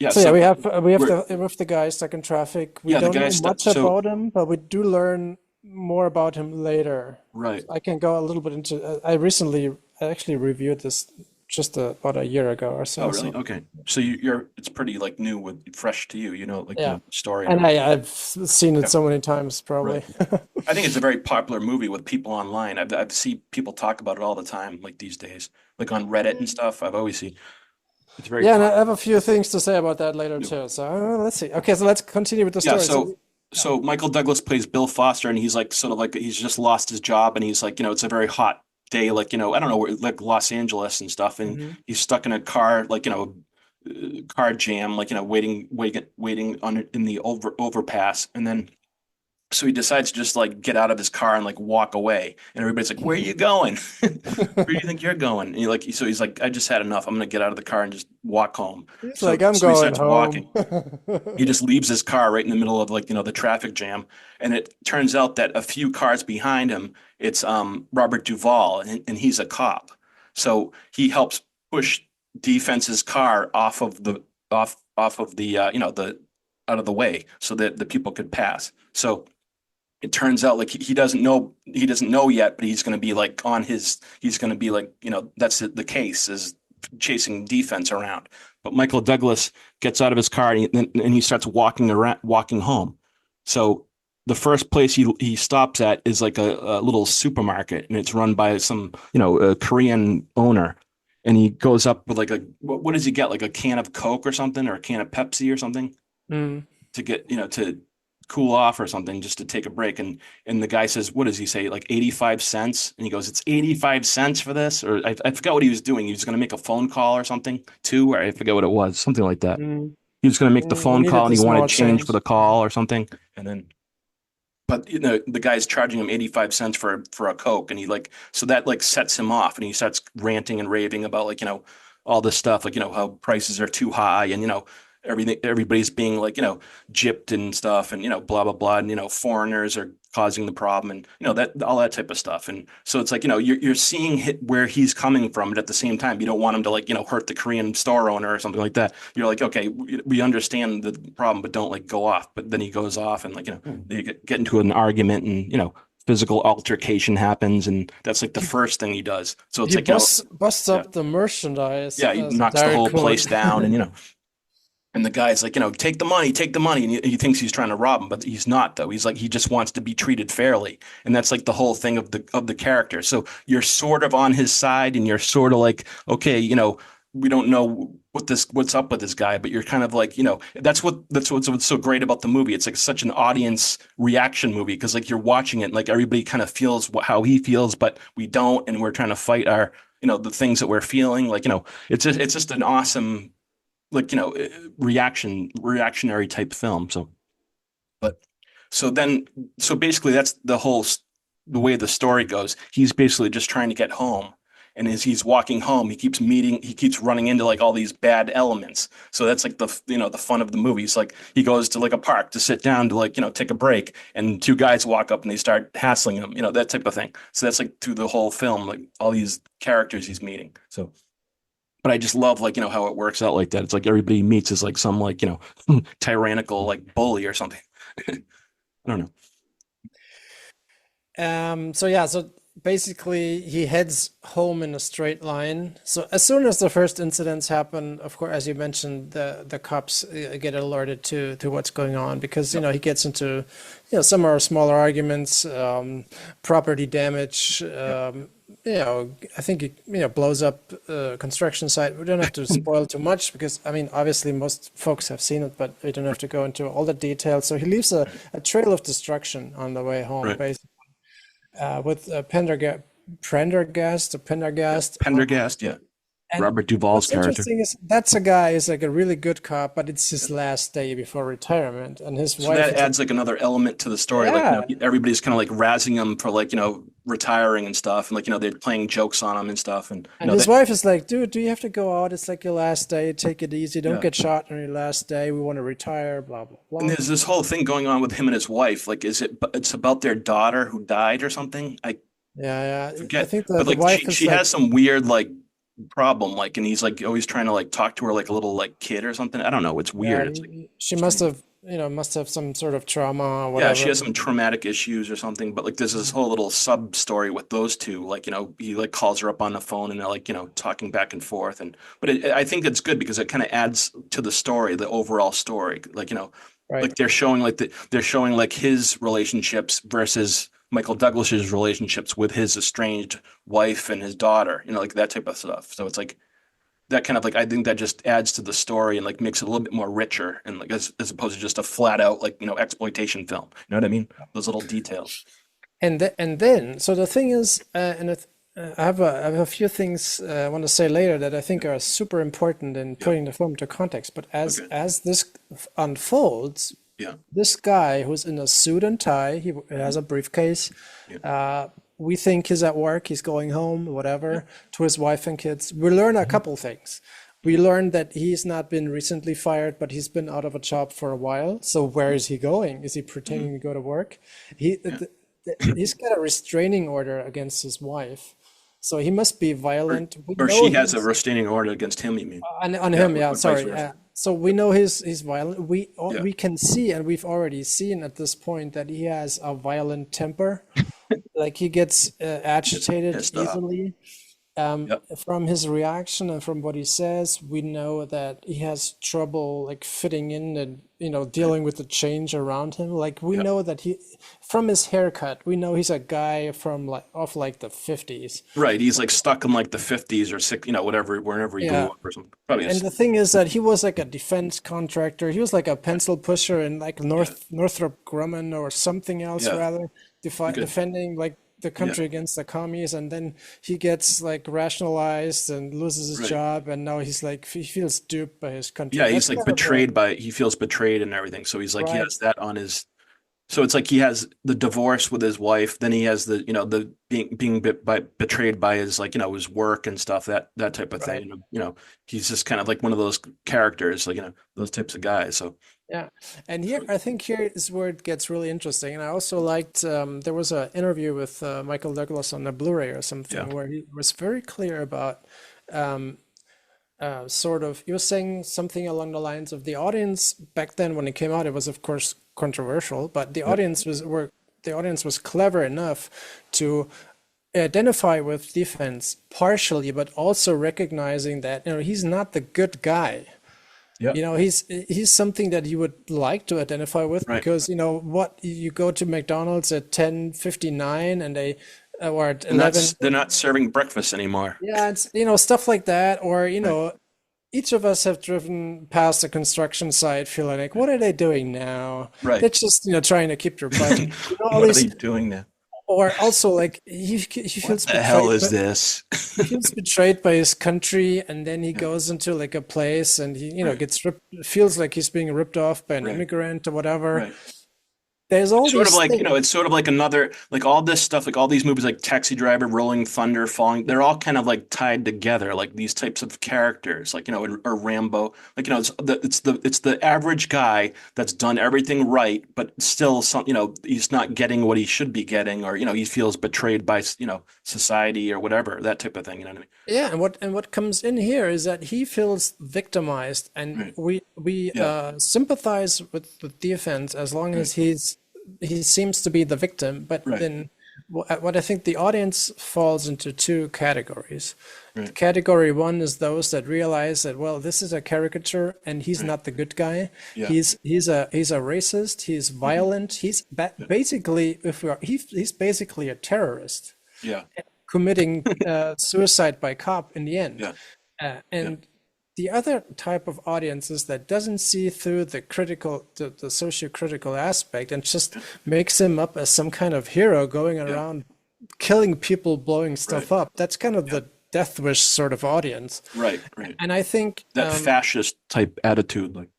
Yeah. So yeah, So we have we're the guy stuck in traffic. We yeah the don't know guy stuff. much So about him, but we do learn more about him later. right. I can go a little bit into. I actually reviewed this just about a year ago or Oh, so. really? So Okay. So it's pretty like new with fresh to you. Like yeah, the story and and everything. I've seen it Yeah. so many times, Right. probably. I think it's a very popular movie with people online. I've seen people talk about it all the time, like these days, like on Reddit and stuff. I've always seen it's very Yeah, and I popular. have a few things to say about that later too. So let's see. Okay, so let's continue with the Yeah, story. So so Michael Douglas plays Bill Foster, and he's like sort of like he's just lost his job, and he's like it's a very hot day, like I don't know where like Los Angeles and stuff, and mhm. he's stuck in a car, like car jam, like waiting on in the overpass, and then so he decides to just like get out of his car and like walk away, and everybody's like, "Where are you going? Where do you think you're going?" And so he's like, "I just had enough. I'm gonna get out of the car and just walk home." It's So like I'm so he going starts home. walking. He just leaves his car right in the middle of like the traffic jam, and it turns out that a few cars behind him, it's Robert Duvall, and he's a cop. So he helps push defense's car off of the the out of the way so that the people could pass. So it turns out like he doesn't know yet, but he's going to be like he's going to be like that's the case is chasing defense around. But Michael Douglas gets out of his car and he starts walking home. So the first place he stops at is like a little supermarket, and it's run by some a Korean owner. And he goes up with like what does he get, like a can of Coke or something, or a can of Pepsi or something Mm. to get to cool off or something, just to take a break. And the guy says, what does he say, like 85 cents? And he goes, it's 85 cents for this? Or I forgot what he was doing. He was going to make a phone call or something too, or I forget what it was, something like that. Mm. He was going to make the He phone needed call and the he wanted small change for change. the call or something. And then but the guy's charging him 85 cents for a Coke, and he like so that like sets him off, and he starts ranting and raving about like all this stuff, like how prices are too high, and everybody's being like gypped and stuff, and blah blah blah, and foreigners are causing the problem, and that all that type of stuff. And so it's like you're seeing where he's coming from, but at the same time you don't want him to like hurt the Korean store owner or something like that. You're like, okay, we understand the problem, but don't like go off. But then he goes off, and like they get into an argument, and physical altercation happens, and that's like the first thing he does. So it's He like busts yeah, up the merchandise yeah, he as a knocks the direct whole quote. place down, and and the guy's like, take the money, take the money. And he thinks he's trying to rob him, but he's not, though. He's like, he just wants to be treated fairly. And that's like the whole thing of the character. So you're sort of on his side, and you're sort of like, okay, we don't know what's up with this guy, but you're kind of like, that's what's so great about the movie. It's like such an audience reaction movie because like you're watching it, like everybody kind of feels how he feels, but we don't, and we're trying to fight our, the things that we're feeling. Like, it's just an awesome, like, reactionary type film. So, but so basically that's the way the story goes. He's basically just trying to get home. And as he's walking home, he keeps running into like all these bad elements. So that's like the fun of the movie. It's like he goes to like a park to sit down to like, take a break, and two guys walk up and they start hassling him, that type of thing. So that's like through the whole film, like all these characters he's meeting. So, but I just love like, how it works out like that. It's like everybody he meets is like some like, tyrannical like bully or something. I don't know. So basically he heads home in a straight line. So as soon as the first incidents happen, of course, as you mentioned, the cops get alerted to what's going on because he gets into some are smaller arguments, property damage. I think he blows up a construction site. We don't have to spoil too much because I mean obviously most folks have seen it, but we don't have to go into all the details. So he leaves a trail of destruction on the way home, right. basically. With Prendergast. Pendergast, yeah. And Robert Duvall's what's character. interesting is that's a guy who's like a really good cop, but it's his last day before retirement, and his So wife. that adds like another element to the story. Yeah. Like everybody's kind of like razzing him for like retiring and stuff, and like they're playing jokes on him and stuff. And his wife is like, "Dude, do you have to go out? It's like your last day. Take it easy. Don't get shot on your last day. We want to retire." Blah blah blah. And there's this whole thing going on with him and his wife. Like, it's about their daughter who died or something? Yeah. Forget. I think But the like wife she has some weird like problem, like, and he's like always trying to like talk to her like a little like kid or something. I don't know. It's weird. It's like, she must have some sort of trauma or whatever. yeah, she has some traumatic issues or something. But like, there's this whole little sub story with those two. Like, he like calls her up on the phone and they're like, talking back and forth. But I think it's good because it kind of adds to the story, the overall story. Like, right. like they're showing like his relationships versus Michael Douglas's relationships with his estranged wife and his daughter, like that type of stuff. So it's like that kind of like, I think that just adds to the story and like makes it a little bit more richer and like as opposed to just a flat out like exploitation film. You know what I mean? Those little details. And then so the thing is, I have a few things I want to say later that I think are super important in putting the film into context. But as this unfolds, this guy who's in a suit and tie, he has a briefcase. We think he's at work, he's going home, whatever, to his wife and kids. We learn a couple things. We learned that he's not been recently fired, but he's been out of a job for a while. So where is he going? Is he pretending to go to work? He's got a restraining order against his wife. So he must be violent. Or she has a restraining order against him, you mean? On him, yeah, sorry. So we know he's violent. We can see, and we've already seen at this point, that he has a violent temper. Like he gets agitated easily. From his reaction and from what he says, we know that he has trouble like fitting in and dealing with the change around him. Like we know that from his haircut, we know he's a guy from like the 50s. Right, he's like stuck in like the 50s or six, whatever, wherever he grew up or something. Probably. And the thing is that he was like a defense contractor. He was like a pencil pusher in like Northrop Grumman or something else rather, defending like the country against the commies, and then he gets like rationalized and loses his job, and now he's like he feels duped by his country. Yeah, he's like betrayed he feels betrayed and everything. So he's like he has that on his. So it's like he has the divorce with his wife, then he has the the being betrayed by his like his work and stuff, that type of thing. He's just kind of like one of those characters, like those types of guys. So yeah, and I think here is where it gets really interesting. And I also liked there was an interview with Michael Douglas on the Blu-ray or something where he was very clear about he was saying something along the lines of the audience back then when it came out. It was of course controversial, but the audience was clever enough to identify with defense partially, but also recognizing that he's not the good guy. He's something that you would like to identify with, because what you go to McDonald's at 10:59 and they or at 11, they're not serving breakfast anymore. Yeah, it's stuff like that, or each of us have driven past a construction site feeling like, what are they doing now? Right. They're just, trying to keep their budget. All What are these, they doing now? or also like he feels What the hell is betrayed this? he feels betrayed by his country, and then he goes into like a place and he, Right. gets ripped, feels like he's being ripped off by an Right. immigrant or whatever. Right. There's all Sort these of like, things. it's sort of like another, like all this stuff, like all these movies like Taxi Driver, Rolling Thunder, Falling, they're all kind of like tied together, like these types of characters, like, or Rambo, like, it's the average guy that's done everything right, but still he's not getting what he should be getting, or, he feels betrayed by, society or whatever, that type of thing, you know what I mean? Yeah, and what comes in here is that he feels victimized, and Right. we Yeah. sympathize with the offense as long as he seems to be the victim. But Right. then what I think the audience falls into two categories. Right. Category one is those that realize that, well, this is a caricature and he's not the good guy. Yeah. He's a racist. He's violent. He's basically he's basically a terrorist Yeah. committing suicide by cop in the end. Yeah. And the other type of audience is that doesn't see through the socio-critical aspect and just makes him up as some kind of hero going around killing people, blowing stuff up. That's kind of the death wish sort of audience. Right. Right. And I think That fascist type attitude, like.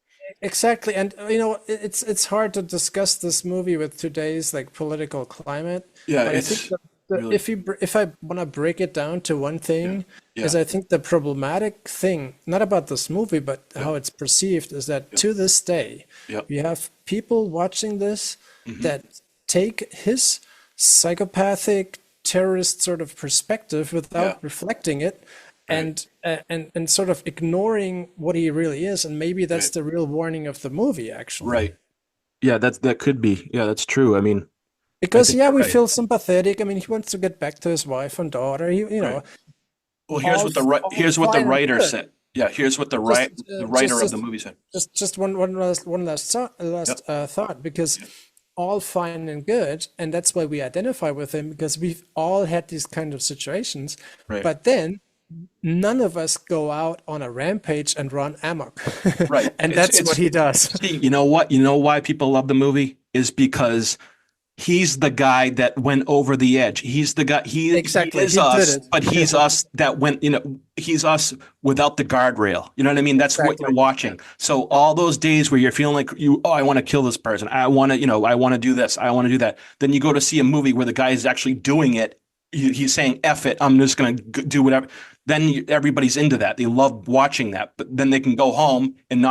exactly. And it's hard to discuss this movie with today's like political climate. Yeah, but I it's think that really. if I want to break it down to one thing, Yeah. is I think the problematic thing, not about this movie, but how it's perceived, is that to this day, Yep. we have people watching this Mhm. that take his psychopathic terrorist sort of perspective without reflecting it. And sort of ignoring what he really is, and maybe that's the real warning of the movie, actually. Right. Yeah, that could be. Yeah, that's true. I mean, Because think you're we right. feel sympathetic. I mean, he wants to get back to his wife and daughter. Well, here's what here's what the writer said. Yeah, here's what the writer of the movie said. Just one last thought, because all fine and good, and that's why we identify with him, because we've all had these kind of situations. Right. But then none of us go out on a rampage and run amok. Right. And that's what he does. See, you know what? You know why people love the movie is because he's the guy that went over the edge. He's the guy. He is He us, did it. but he's us that went. He's us without the guardrail. You know what I mean? That's what you're watching. So all those days where you're feeling like I want to kill this person. I want to, I want to do this. I want to do that. Then you go to see a movie where the guy is actually doing it. He's saying, F it, I'm just going to do whatever. Then everybody's into that. They love watching that, but then they can go home and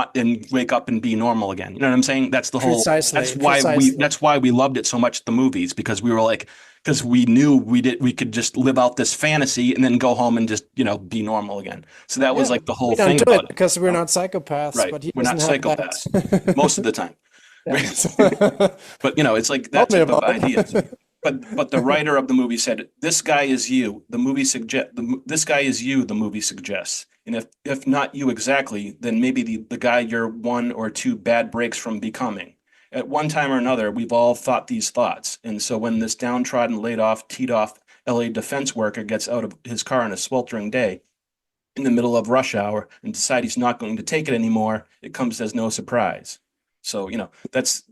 wake up and be normal again. You know what I'm saying? That's the whole, that's why we loved it so much at the movies, because we were like, because we knew we could just live out this fantasy and then go home and just, be normal again. So that was like the whole thing We don't do about it because we're not psychopaths, Right. but he We're not doesn't have psychopaths that. most of the time. But it's like that type of idea. But the writer of the movie said, "This guy is you." The movie this guy is you. The movie suggests, and if not you exactly, then maybe the guy you're one or two bad breaks from becoming. At one time or another, we've all thought these thoughts, and so when this downtrodden, teed off L.A. defense worker gets out of his car on a sweltering day, in the middle of rush hour, and decides he's not going to take it anymore, it comes as no surprise. So that's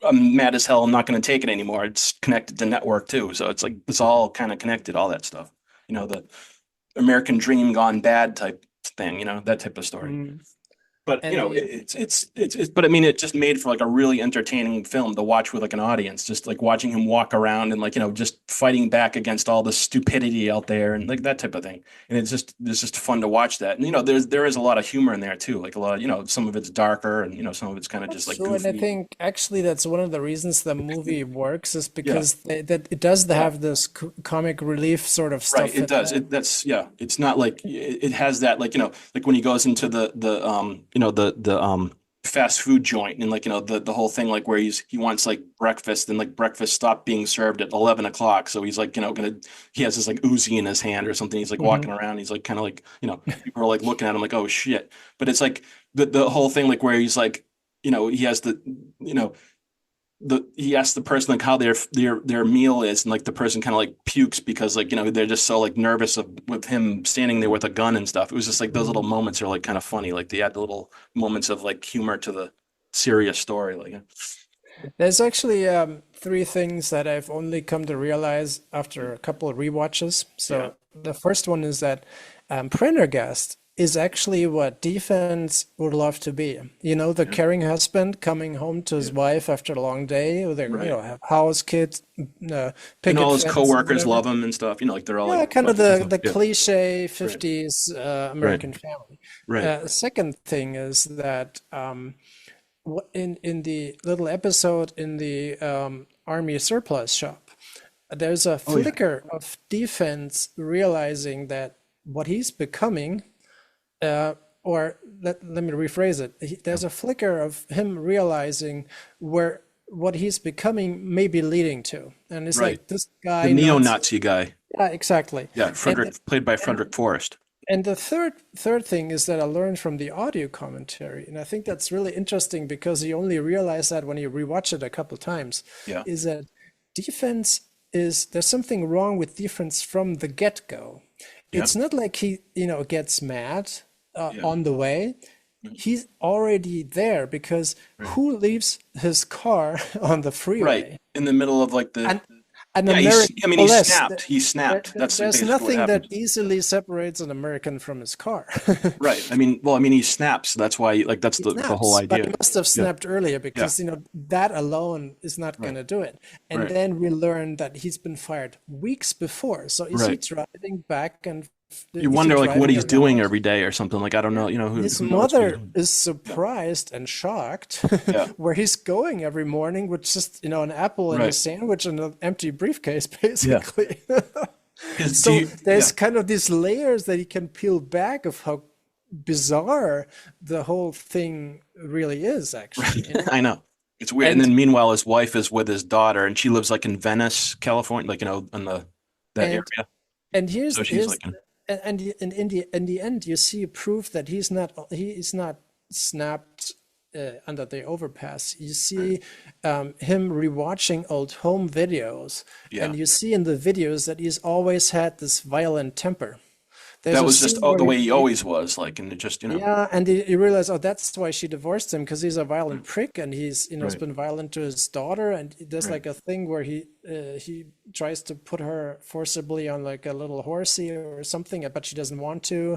I'm mad as hell. I'm not going to take it anymore. It's connected to network too. So it's like, it's all kind of connected, all that stuff, the American dream gone bad type thing, that type of story. But but I mean, it just made for like a really entertaining film to watch with like an audience, just like watching him walk around and like, just fighting back against all the stupidity out there and like that type of thing. And it's just fun to watch that. And, there is a lot of humor in there too. Like a lot of, some of it's darker and, some of it's kind of just like True, goofy. and I think actually that's one of the reasons the movie works, is because that it does have this comic relief sort of stuff. Right, it does. It's not like it has that like when he goes into the fast food joint and like the whole thing like where he wants like breakfast and like breakfast stopped being served at 11 o'clock, so he's like he has this like Uzi in his hand or something, he's like walking around, he's like kind of like people are like looking at him like, oh shit. But it's like the whole thing like where he's like he has the he asks the person like how their meal is, and like the person kind of like pukes because like they're just so like nervous with him standing there with a gun and stuff. It was just like those little moments are like kind of funny. Like they add the little moments of like humor to the serious story. Like There's actually three things that I've only come to realize after a couple of rewatches. So the first one is that Prendergast is actually what defense would love to be. The caring husband coming home to his wife after a long day, with their have house, kids, and all his coworkers love him and stuff. Like they're all like kind of the cliche 50s American family. Right. Second thing is that in the little episode in the army surplus shop, there's a flicker of defense realizing that what he's becoming, or let me rephrase it. There's a flicker of him realizing what he's becoming may be leading to, and it's like this guy, the neo-Nazi guy. Yeah, exactly. Yeah, played by Frederick Forrest. And the third thing is that I learned from the audio commentary, and I think that's really interesting because you only realize that when you rewatch it a couple times. Yeah. Is that there's something wrong with defense from the get-go. It's not like he gets mad on the way. He's already there because who leaves his car on the freeway? Right in the middle of like the. He snapped. There's nothing that easily separates an American from his car. Right. He snaps. That's why, like, that's the whole idea. But he must have snapped earlier because that alone is not going to do it. And then we learn that he's been fired weeks before. So is he driving back and? You wonder like what he's doing every day or something. Like I don't know. His mother is surprised and shocked where he's going every morning with just an apple and a sandwich and an empty briefcase, basically. So there's kind of these layers that he can peel back of how bizarre the whole thing really is. Actually, I know it's weird. And then meanwhile, his wife is with his daughter, and she lives like in Venice, California, like in that area. And here's And in the end, you see proof that he is not snapped under the overpass. You see him rewatching old home videos, and you see in the videos that he's always had this violent temper. That was just the way he always was, like, and it just, Yeah, and you realize, that's why she divorced him, because he's a violent prick, and he's, has been violent to his daughter, and there's like a thing where he tries to put her forcibly on like a little horsey or something, but she doesn't want to.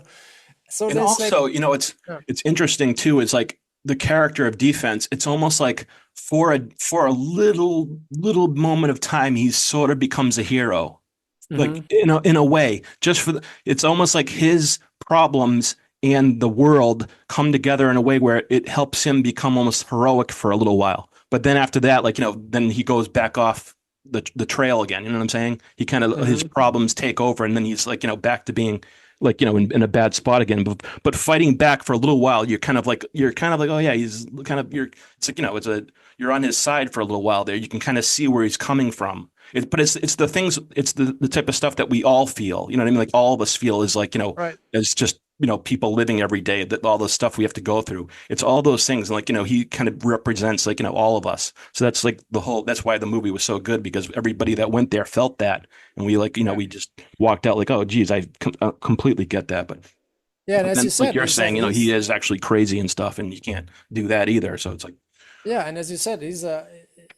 So and also, it's interesting too. It's like the character of defense. It's almost like for a little moment of time, he sort of becomes a hero. Like in a way, just it's almost like his problems and the world come together in a way where it helps him become almost heroic for a little while. But then after that, like, then he goes back off the trail again. You know what I'm saying? He kind of his problems take over, and then he's like, back to being like, in a bad spot again. But fighting back for a little while, you're kind of like, oh yeah, it's like, you're on his side for a little while there. You can kind of see where he's coming from. But it's the things, it's the type of stuff that we all feel, you know what I mean? Like all of us feel is like, it's just, people living every day, that all the stuff we have to go through. It's all those things. And like, he kind of represents like, all of us. So that's like that's why the movie was so good, because everybody that went there felt that. And we like, we just walked out like, oh geez, I completely get that. But yeah, and as you said, like you're saying, he is actually crazy and stuff, and you can't do that either. So it's like, yeah. And as you said,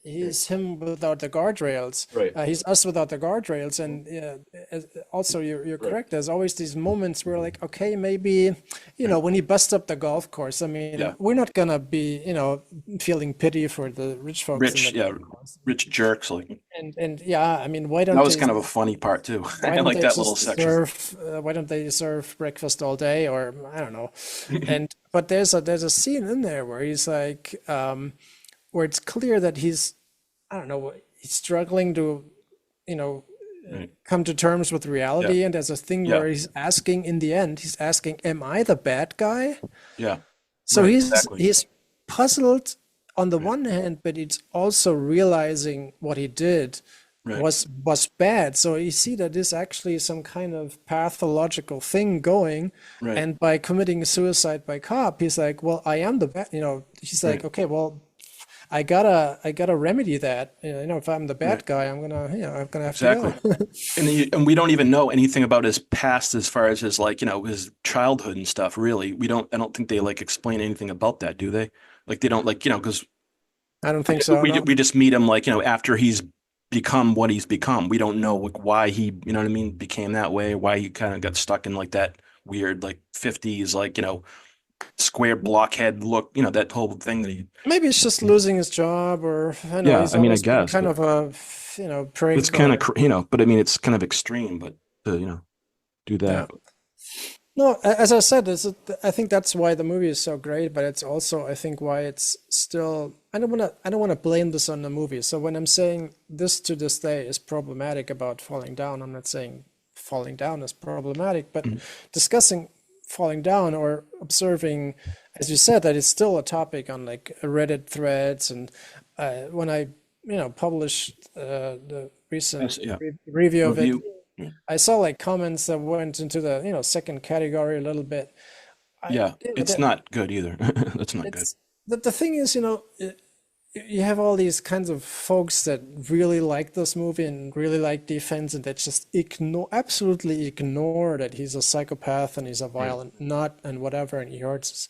he's him without the guardrails. Right. He's us without the guardrails. And also, you're correct. There's always these moments where, like, okay, maybe, when he busts up the golf course. I mean, we're not gonna be, feeling pity for the rich folks. Rich jerks. Like, and yeah, I mean, why don't that was kind of a funny part too. I like that little section. Why don't they serve breakfast all day, or I don't know? But there's a scene in there where he's like. Where it's clear that he's struggling to, come to terms with reality. And there's a thing where he's asking, am I the bad guy? Yeah. So he's puzzled on the one hand, but it's also realizing what he did was bad. So you see that there's actually some kind of pathological thing going. Right. And by committing suicide by cop, he's like, well, I am the bad, he's like, okay, well, I gotta remedy that. If I'm the bad guy, I'm gonna have Exactly. to go. And we don't even know anything about his past as far as his his childhood and stuff, really. I don't think they like explain anything about that, do they? Like they don't like, because I don't think so. No. we just meet him like, after he's become what he's become. We don't know like why he, you know what I mean, became that way, why he kind of got stuck in like that weird like 50s like, square blockhead look, that whole thing that he. Maybe it's just losing his job, or Yeah, he's I mean, I always been guess kind of a prick. it's kind of but I mean, it's kind of extreme, but to do Yeah. that. No, as I said, I think that's why the movie is so great, but it's also, I think, why it's still. I don't want to blame this on the movie. So when I'm saying this to this day is problematic about falling down, I'm not saying falling down is problematic, but discussing falling down or observing, as you said, that it's still a topic on like Reddit threads, and when I published the recent review of it. I saw like comments that went into the second category a little bit. It's not good either. That's not good. The thing is, you have all these kinds of folks that really like this movie and really like Defense, and that just absolutely ignore that he's a psychopath and he's a violent nut and whatever, and he hurts his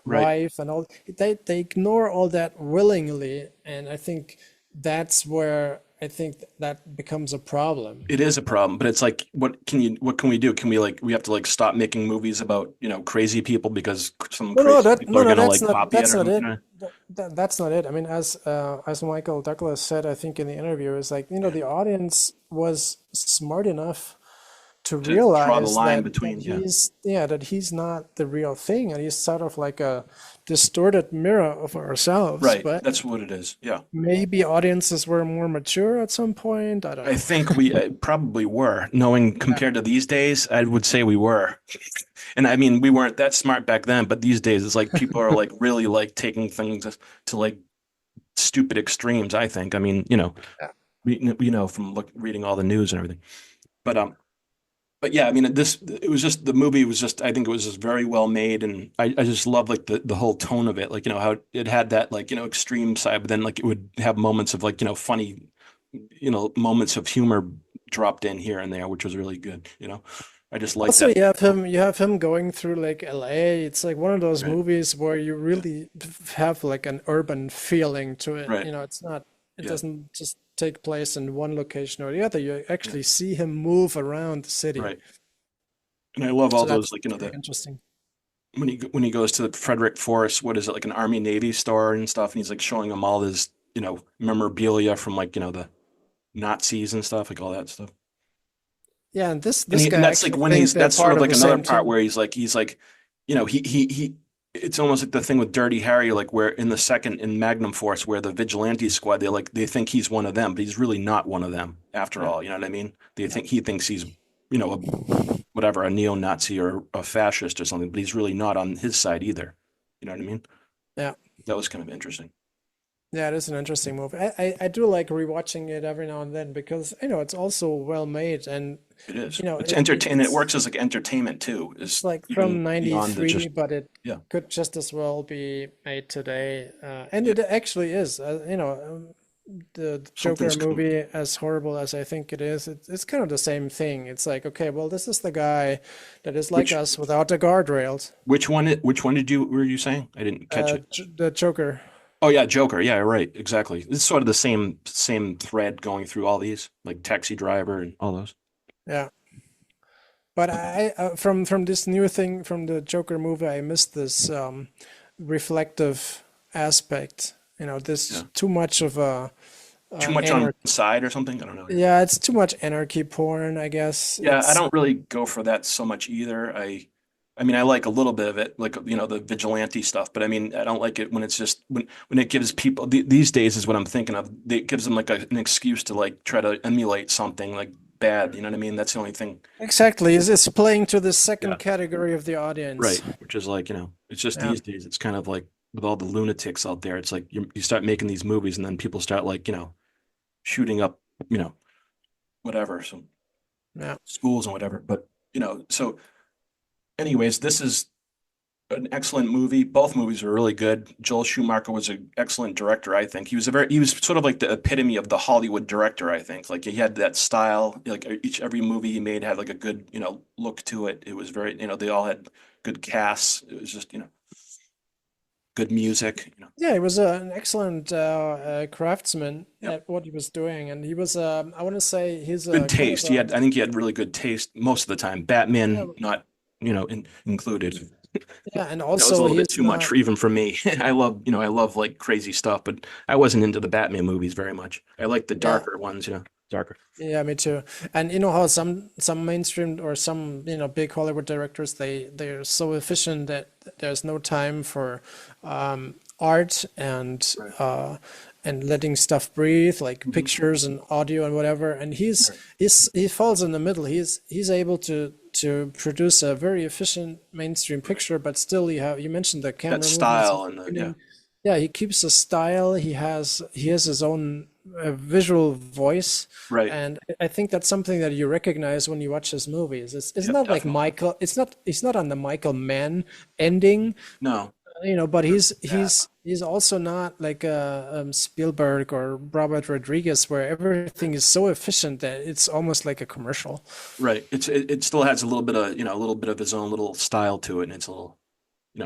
wife and all. They ignore all that willingly, and I think that's where I think that becomes a problem. It is a problem, but it's like, what can we do? Can we have to like stop making movies about, crazy people because some crazy people are going to like copy it? That's not it. That's not it. I mean, as Michael Douglas said, I think in the interview, is like, the audience was smart enough to realize draw the line that he's not the real thing, and he's sort of like a distorted mirror of ourselves. Right, but that's what it is. Yeah, maybe audiences were more mature at some point. I don't know. I think we probably were. Knowing compared to these days, I would say we were. And I mean, we weren't that smart back then, but these days it's like people are like really like taking things to like stupid extremes. I think. I mean, we know from reading all the news and everything, but yeah, I mean, the movie was just, I think it was just very well made. And I just love like the whole tone of it, like, how it had that like, extreme side, but then like it would have moments of like, funny, moments of humor dropped in here and there, which was really good. I just like also, that. you have him going through like LA. It's like one of those movies where you really have like an urban feeling to it. Right. It doesn't just take place in one location or the other. You actually see him move around the city. Right. And I love all those, like, interesting. When he goes to the Frederick Forest, what is it, like an Army Navy store and stuff, and he's like showing them all his, memorabilia from like, the Nazis and stuff, like all that stuff. Yeah, and this guy, and that's like when that's sort of like another part where he's like, he it's almost like the thing with Dirty Harry, like where in Magnum Force, where the vigilante squad, they think he's one of them, but he's really not one of them after all. You know what I mean? He thinks he's, a neo-Nazi or a fascist or something, but he's really not on his side either. You know what I mean? Yeah. That was kind of interesting. Yeah, it is an interesting movie. I do like rewatching it every now and then because it's also well made, and it is. It's entertaining. It works as like entertainment too. It's like from '93, but it could just as well be made today, and it actually is. The Joker movie, as horrible as I think it is, it's kind of the same thing. It's like, okay, well, this is the guy that is like us without the guardrails. Which one were you saying? I didn't catch it. The Joker. Oh yeah, Joker. Yeah, right. Exactly. It's sort of the same thread going through all these, like Taxi Driver and all those. Yeah. But I from this new thing from the Joker movie, I missed this reflective aspect. Too much of a too much on the side or something. I don't know. Yeah, it's too much anarchy porn, I guess. Yeah, I don't really go for that so much either. I mean, I like a little bit of it, like, the vigilante stuff, but I mean, I don't like it when it's just when it gives people these days is what I'm thinking of. It gives them like an excuse to like try to emulate something like bad. You know what I mean? That's the only thing. Exactly. It's playing to the second category of the audience. Right. Which is like, it's just these days, it's kind of like with all the lunatics out there, it's like you start making these movies and then people start like, shooting up, whatever. So schools and whatever. But, so anyways, this is an excellent movie. Both movies were really good. Joel Schumacher was an excellent director, I think. He was sort of like the epitome of the Hollywood director, I think. Like he had that style. Like every movie he made had like a good, look to it. It was very, they all had good casts. It was just, good music. Yeah, he was an excellent craftsman at what he was doing, and he was I want to say he's good taste. I think he had really good taste most of the time. Batman, not included. Yeah, and That also was a little bit too much even for me. I love like crazy stuff, but I wasn't into the Batman movies very much. I like the darker ones, darker. Yeah, me too. And you know how some mainstream or some big Hollywood directors they're so efficient that there's no time for art and letting stuff breathe, like pictures and audio and whatever. And he falls in the middle. He's able to produce a very efficient mainstream picture, but still you mentioned the camera that style and he keeps a style. He has his own visual voice, right? And I think that's something that you recognize when you watch his movies. It's not definitely. Like Michael. It's not on the Michael Mann ending. No. But he's also not like Spielberg or Robert Rodriguez, where everything is so efficient that it's almost like a commercial. Right. It still has a little bit of his own little style to it, and it's a little,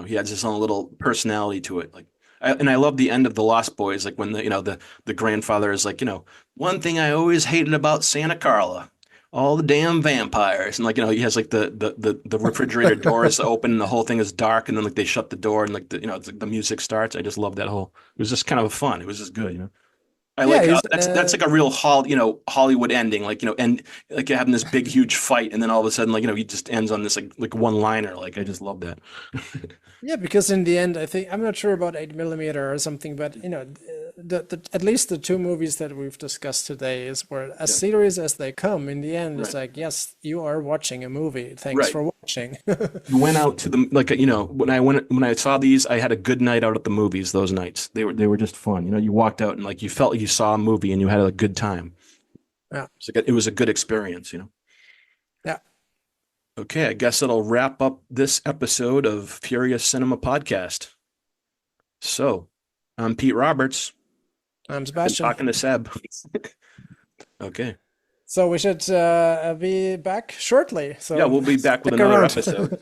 he has his own little personality to it. Like, I love the end of The Lost Boys, like when the grandfather is like, one thing I always hated about Santa Carla. All the damn vampires, and he has like the refrigerator door is open and the whole thing is dark, and then like they shut the door and like it's like the music starts. I just love that whole. It was just kind of fun. It was just good, I like that's like a real Hollywood ending, and like having this big huge fight, and then all of a sudden he just ends on this like one liner. Like I just love that. Yeah, because in the end, I think I'm not sure about 8mm or something, but at least the two movies that we've discussed today is where as serious as they come, in the end, it's like, yes, you are watching a movie. Thanks for watching. Went out to the when I saw these, I had a good night out at the movies. Those nights they were just fun. You walked out and like you felt like you saw a movie and you had a good time. Yeah, it was a good experience. Yeah. Okay, I guess that'll wrap up this episode of Furious Cinema Podcast. So, I'm Pete Roberts. I'm Sebastian. Talking to Seb. Okay. So we should be back shortly. So yeah, we'll be back with another episode.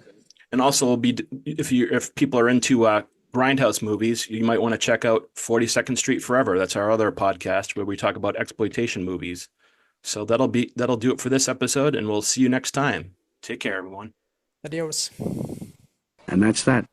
And also, we'll be if people are into Grindhouse movies, you might want to check out 42nd Street Forever. That's our other podcast where we talk about exploitation movies. So that'll do it for this episode, and we'll see you next time. Take care, everyone. Adios. And that's that.